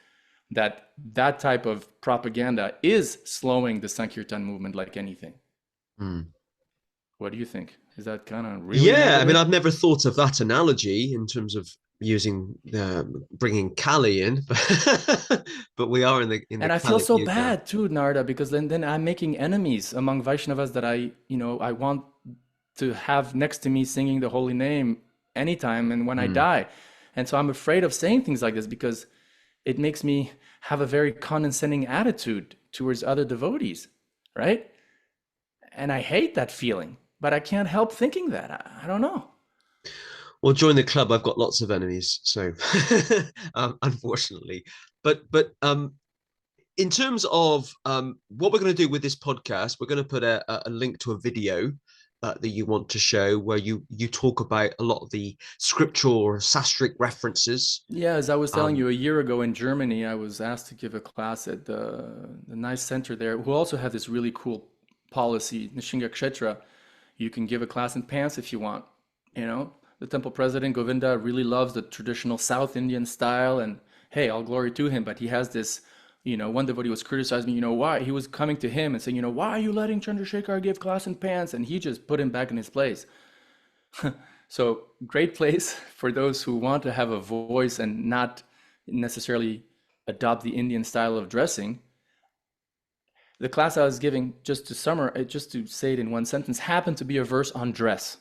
that that type of propaganda is slowing the Sankirtan movement like anything. What do you think? Is that kind of really? Yeah, I mean, I've never thought of that analogy in terms of using bringing Kali in, but we are in the and I feel so bad too, Narada, because then I'm making enemies among Vaishnavas that I want to have next to me singing the holy name anytime and when I die. And so I'm afraid of saying things like this because it makes me have a very condescending attitude towards other devotees, right? And I hate that feeling. But I can't help thinking that. I don't know. Well, join the club. I've got lots of enemies, so unfortunately. But in terms of what we're going to do with this podcast, we're going to put a link to a video that you want to show where you talk about a lot of the scriptural or sastric references. Yeah, as I was telling you, a year ago in Germany, I was asked to give a class at the nice center there, who also have this really cool policy, Nishinga Kshetra. You can give a class in pants if you want. The temple president, Govinda, really loves the traditional South Indian style, and hey, all glory to him. But he has this, one devotee was criticizing me, why? He was coming to him and saying, why are you letting Chandrashekhara give class in pants? And he just put him back in his place. So great place for those who want to have a voice and not necessarily adopt the Indian style of dressing. The class I was giving, just to say it in one sentence, happened to be a verse on dress.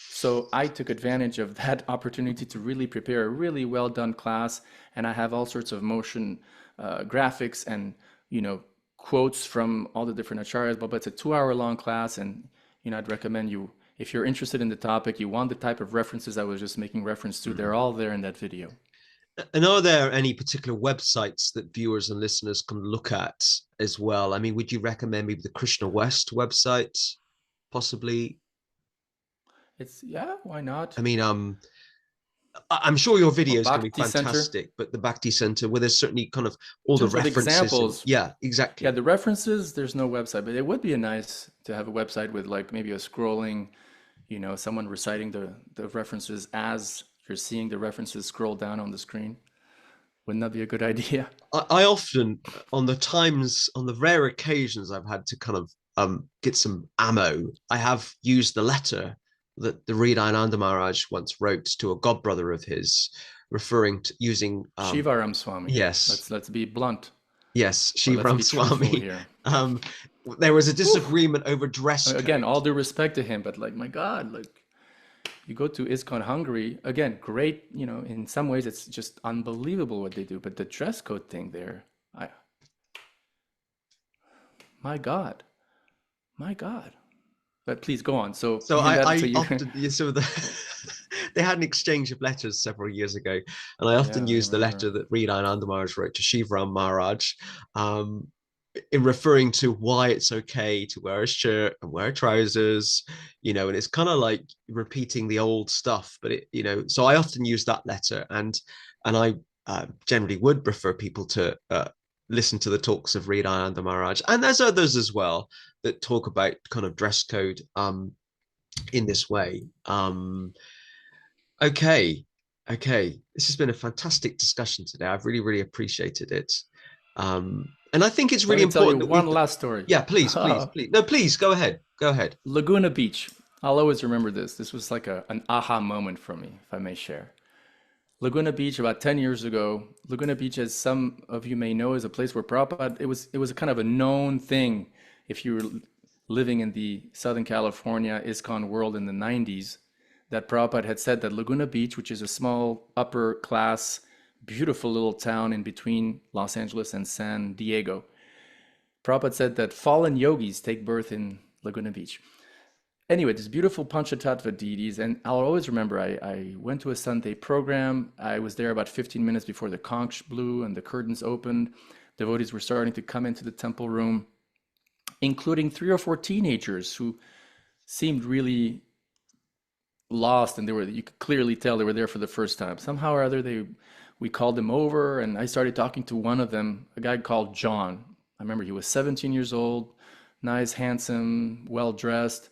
So I took advantage of that opportunity to really prepare a really well done class. And I have all sorts of motion graphics and, quotes from all the different acharyas. But it's a 2-hour long class. And, I'd recommend you, if you're interested in the topic, you want the type of references I was just making reference to, they're all there in that video. And are there any particular websites that viewers and listeners can look at as well? I mean, would you recommend maybe the Krishna West website, possibly? It's, yeah, why not? I mean, I'm sure your Or video is going to be Bhakti Center. fantastic, but the Bhakti Center, where there's certainly kind of all In the terms of references and examples, yeah, yeah, exactly. the references, there's no website, but it would be a nice to have a website with like maybe a scrolling, someone reciting the references as you're seeing the references scroll down on the screen. Wouldn't that be a good idea? I often, on the rare occasions I've had to kind of get some ammo, I have used the letter that the Hridayananda Maharaj once wrote to a godbrother of his, referring to using Shivaram Swami. yes, Let's be blunt, yes, or let's Shivram be truthful Swami. here. Um, there was a Whew. disagreement over I dress mean, again, code. all due respect to him, but like, my God, like you go to ISKCON Hungary, again, great, in some ways it's just unbelievable what they do, but the dress code thing there, I, my God, my God. But please go on. So So you had, so I you, often so they had an exchange of letters several years ago, and I yeah, often I used the remember. letter that Hridayananda Maharaj wrote to Shivram Maharaj, um, in referring to why it's okay to wear a shirt and wear trousers, and it's kind of like repeating the old stuff, but so I often use that letter, and I generally would prefer people to listen to the talks of Hridayananda Maharaj, and there's others as well that talk about kind of dress code in this way. Okay, okay, this has been a fantastic discussion today. I've really, really appreciated it, and I think it's Let really me tell you important that one we. last story. Yeah, please, please, please. No, please go ahead. Go ahead. Laguna Beach. I'll always remember this. This was like an aha moment for me, if I may share. Laguna Beach, about 10 years ago. Laguna Beach, as some of you may know, is a place where Prabhupada, it was a kind of a known thing if you were living in the Southern California ISKCON world in the 90s, that Prabhupada had said that Laguna Beach, which is a small upper class, beautiful little town in between Los Angeles and San Diego, Prabhupada said that fallen yogis take birth in Laguna Beach. Anyway, this beautiful Panchatattva deities, and I'll always remember I went to a Sunday program. I was there about 15 minutes before the conch blew and the curtains opened. Devotees were starting to come into the temple room, including 3 or 4 teenagers who seemed really lost, and you could clearly tell they were there for the first time. Somehow or other, we called them over, and I started talking to one of them, a guy called John. I remember he was 17 years old, nice, handsome, well dressed.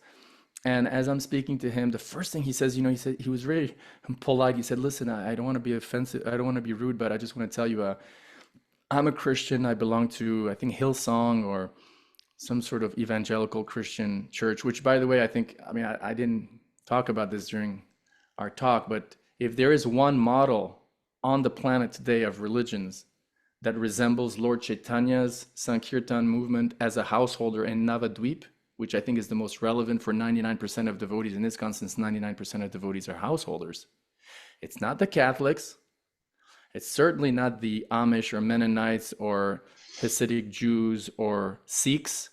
And as I'm speaking to him, the first thing he says, he said, he was very polite. He said, "Listen, I don't want to be offensive. I don't want to be rude, but I just want to tell you, I'm a Christian. I belong to, I think, Hillsong or some sort of evangelical Christian church," which, by the way, I didn't talk about this during our talk, but if there is one model on the planet today of religions that resembles Lord Chaitanya's Sankirtan movement as a householder in Navadvip, which I think is the most relevant for 99% of devotees in ISKCON, since 99% of devotees are householders. It's not the Catholics. It's certainly not the Amish or Mennonites or Hasidic Jews or Sikhs,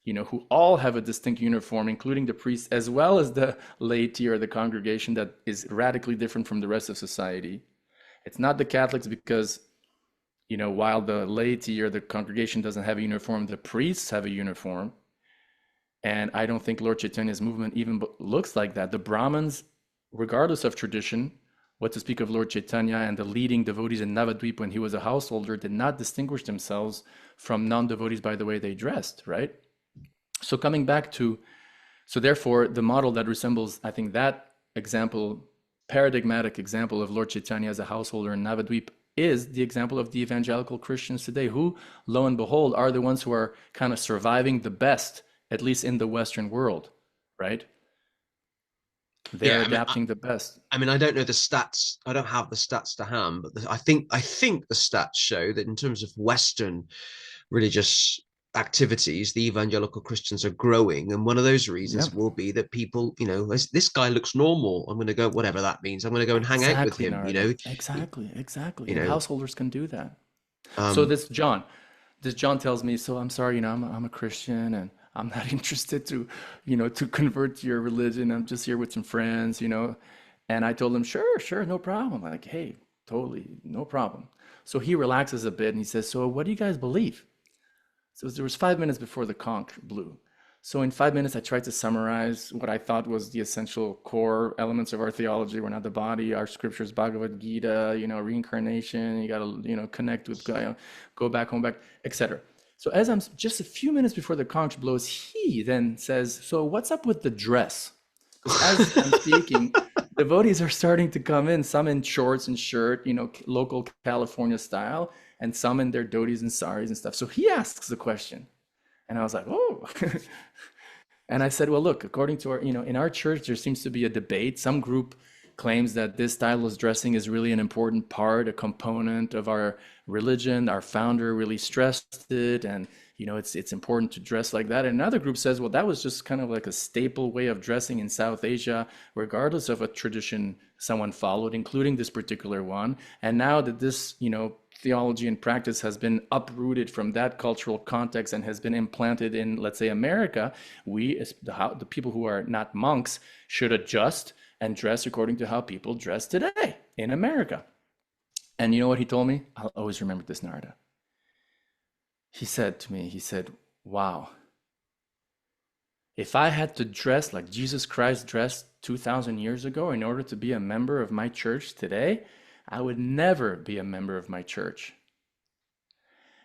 who all have a distinct uniform, including the priests, as well as the laity or the congregation that is radically different from the rest of society. It's not the Catholics because, while the laity or the congregation doesn't have a uniform, the priests have a uniform. And I don't think Lord Chaitanya's movement even looks like that. The Brahmins, regardless of tradition, what to speak of Lord Chaitanya and the leading devotees in Navadvip when he was a householder, did not distinguish themselves from non-devotees by the way they dressed, right? So coming back to, so therefore, the model that resembles, I think, that example, paradigmatic example of Lord Chaitanya as a householder in Navadvip is the example of the evangelical Christians today, who, lo and behold, are the ones who are kind of surviving the best, at least in the Western world, right? They're Yeah, adapting the best. I don't know the stats. I don't have the stats to hand, but I think the stats show that in terms of Western religious activities, the evangelical Christians are growing, and one of those Yeah, reasons will be that people, this guy looks normal. I'm going to go, whatever that means. I'm going to go and hang out with exactly, him. Narada. Exactly, exactly. You And know. householders can do that. So Um, this John tells me, so I'm sorry, I'm a Christian and I'm not interested to convert to your religion. I'm just here with some friends. And I told him, sure, sure, no problem. Like, hey, totally, no problem. So he relaxes a bit and he says, so what do you guys believe? So there was 5 minutes before the conch blew. So in 5 minutes, I tried to summarize what I thought was the essential core elements of our theology. We're not the body, our scriptures, Bhagavad Gita, reincarnation. You got to, connect with God, go back, home back, etc. So as I'm just a few minutes before the conch blows, he then says, "So what's up with the dress?" Because as I'm speaking, devotees are starting to come in, some in shorts and shirt, local California style, and some in their dhotis and saris and stuff. So he asks the question. And I was like, oh. And I said, well, look, according to our, in our church, there seems to be a debate. Some group claims that this style of dressing is really an important part, a component of our religion. Our founder really stressed it, and it's important to dress like that. And another group says, well, that was just kind of like a staple way of dressing in South Asia, regardless of a tradition someone followed, including this particular one. And now that this, theology and practice has been uprooted from that cultural context and has been implanted in, let's say, America, we, as the people who are not monks, should adjust and dress according to how people dress today in America. And you know what he told me? I'll always remember this, Narada. He said to me, wow, if I had to dress like Jesus Christ dressed 2,000 years ago in order to be a member of my church today, I would never be a member of my church.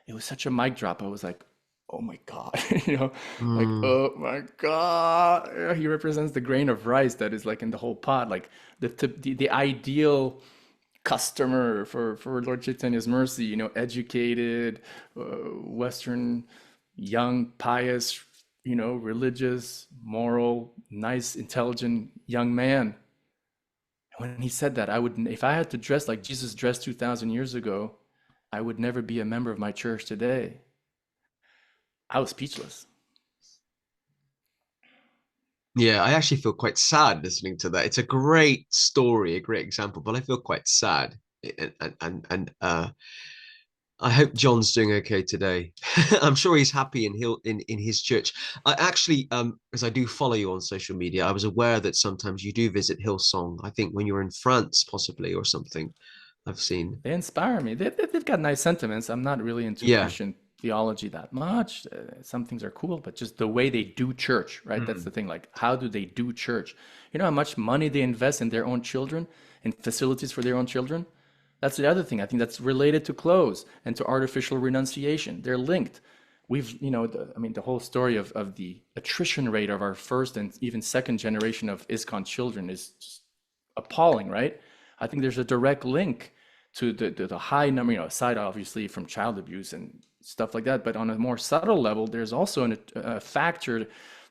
It was such a mic drop. I was like, oh my God, oh my God. He represents the grain of rice that is like in the whole pot, like the ideal customer for Lord Chaitanya's mercy, educated, Western, young, pious, religious, moral, nice, intelligent young man. When he said that, if I had to dress like Jesus dressed 2,000 years ago, I would never be a member of my church today. I was speechless. Yeah, I actually feel quite sad listening to that. It's a great story, a great example, but I feel quite sad. And I hope John's doing okay today. I'm sure he's happy in his church. I actually, as I do follow you on social media, I was aware that sometimes you do visit Hillsong. I think when you're in France, possibly, or something. I've seen. They inspire me. They've got nice sentiments. I'm not really into Yeah. Christian theology that much. Some things are cool, but just the way they do church, right? That's the Mm. thing. Like, how do they do church? You know how much money they invest in their own children, in facilities for their own children? That's the other thing. I think that's related to clothes and to artificial renunciation. They're linked. The whole story of the attrition rate of our first and even second generation of ISKCON children is just appalling, right? I think there's a direct link to the high number, aside obviously from child abuse and stuff like that, but on a more subtle level, there's also a factor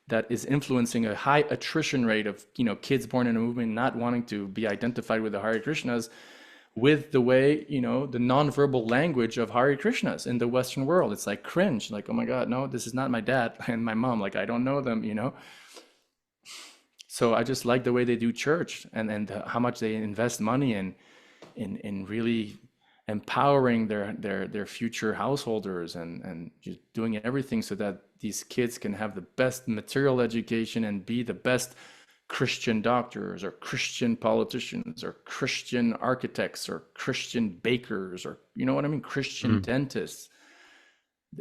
that is influencing a high attrition rate of kids born in a movement not wanting to be identified with the Hare Krishnas, with the way the nonverbal language of Hare Krishnas in the Western world. It's like cringe, like, oh my God, no, this is not my dad and my mom, like I don't know them. So I just like the way they do church, and how much they invest money in really empowering their future householders, and just doing everything so that these kids can have the best material education and be the best Christian doctors or Christian politicians or Christian architects or Christian bakers, or Christian Mm. dentists.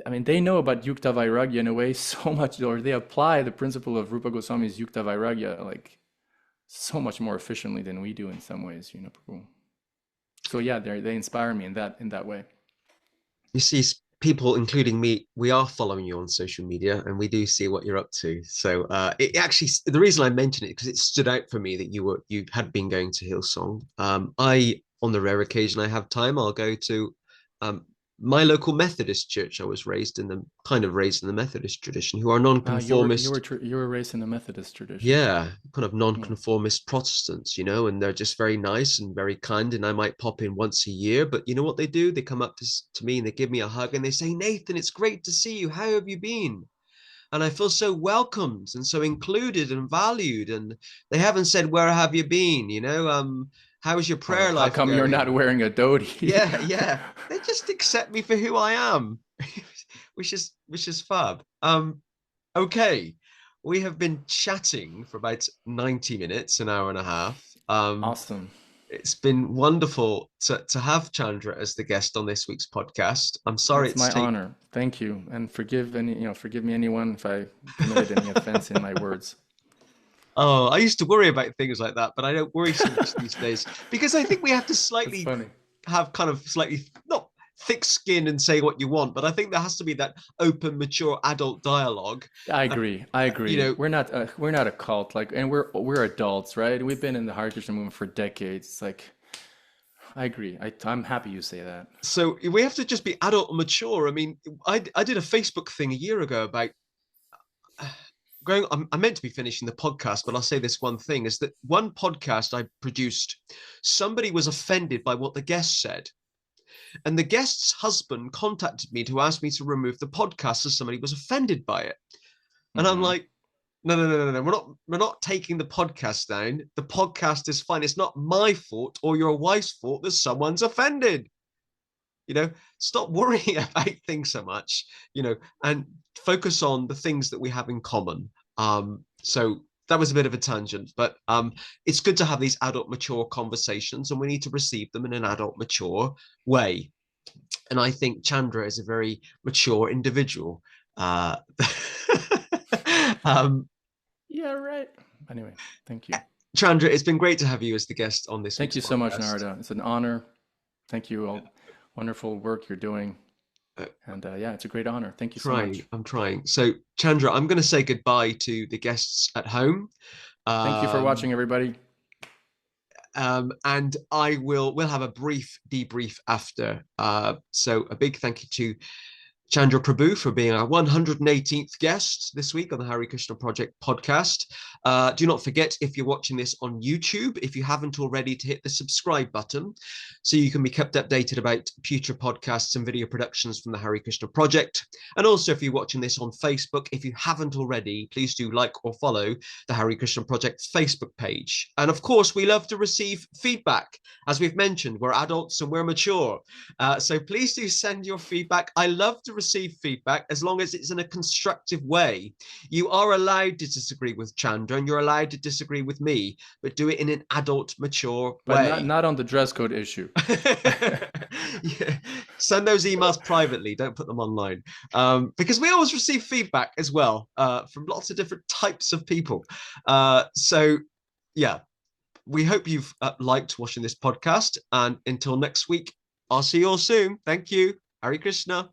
I mean, they know about Yukta Vairagya in a way so much, or they apply the principle of Rupa Goswami's Yukta Vairagya like so much more efficiently than we do in some ways, Prabhu. So yeah, they inspire me in that way. You see, people, including me, we are following you on social media, and we do see what you're up to. So it actually, the reason I mention it because it stood out for me that you had been going to Hillsong. On the rare occasion I have time, I'll go to um, my local Methodist church. I was raised in the Methodist tradition, who are You were nonconformist. you were raised in the Methodist tradition. Yeah, kind of Yeah. nonconformist Protestants, and they're just very nice and very kind. And I might pop in once a year, but you know what they do? They come up to me and they give me a hug and they say, Nathan, it's great to see you. How have you been? And I feel so welcomed and so included and valued. And they haven't said, where have you been? How is your Or prayer how life come you're not going? wearing a dhoti? Yeah, yeah. They just accept me for who I am, which is fab. Okay, we have been chatting for about 90 minutes, an hour and a half. Awesome. It's been wonderful to have Chandra as the guest on this week's podcast. I'm sorry It's it's my taken. honor. Thank you, and forgive me anyone if I committed any offense in my words. Oh, I used to worry about things like that, but I don't worry so much these days because I think we have to That's slightly funny. have kind of slightly not thick skin and say what you want, but I think there has to be that open, mature adult dialogue. I Uh, agree. I you agree. know, We're not a cult, like, and we're adults, right? We've been in the Hare Krishna movement for decades. It's like, I agree. I'm happy you say that. so we have to just be adult and mature. I mean, I did a Facebook thing a year ago about going. I meant to be finishing the podcast, but I'll say this one thing: is that one podcast I produced, somebody was offended by what the guest said. And the guest's husband contacted me to ask me to remove the podcast as somebody was offended by it. And I'm Hmm. like, no, no, no, no, no. We're not taking the podcast down. The podcast is fine. It's not my fault or your wife's fault that someone's offended. You know, stop worrying about things so much, and focus on the things that we have in common. So that was a bit of a tangent, but it's good to have these adult, mature conversations, and we need to receive them in an adult, mature way. And I think Chandra is a very mature individual. Uh, um, Yeah, right. Anyway, thank you. Chandra, it's been great to have you as the guest on this Thank week's you so much, podcast. Narada. It's an honor. Thank you all. Wonderful work you're doing. Uh, And yeah, it's a great honor. Thank you so trying, much. I'm trying. So, Chandra, I'm going to say goodbye to the guests at home. Thank you for Um, watching, everybody. and we'll have a brief debrief after. So a big thank you to Chandra Prabhu for being our 118th guest this week on the Hare Krishna Project podcast. Do not forget, if you're watching this on YouTube, if you haven't already, to hit the subscribe button so you can be kept updated about future podcasts and video productions from the Hare Krishna Project. And also, if you're watching this on Facebook, if you haven't already, please do like or follow the Hare Krishna Project Facebook page. And of course, we love to receive feedback. As we've mentioned, we're adults and we're mature. So please do send your feedback. I love to receive feedback as long as it's in a constructive way. You are allowed to disagree with Chandra and you're allowed to disagree with me, but do it in an adult, mature But not way. not on the dress code issue. Yeah. Send those emails privately. Don't put them online, because we always receive feedback as well from lots of different types of people. So, yeah, we hope you've liked watching this podcast. And until next week, I'll see you all soon. Thank you. Hare Krishna.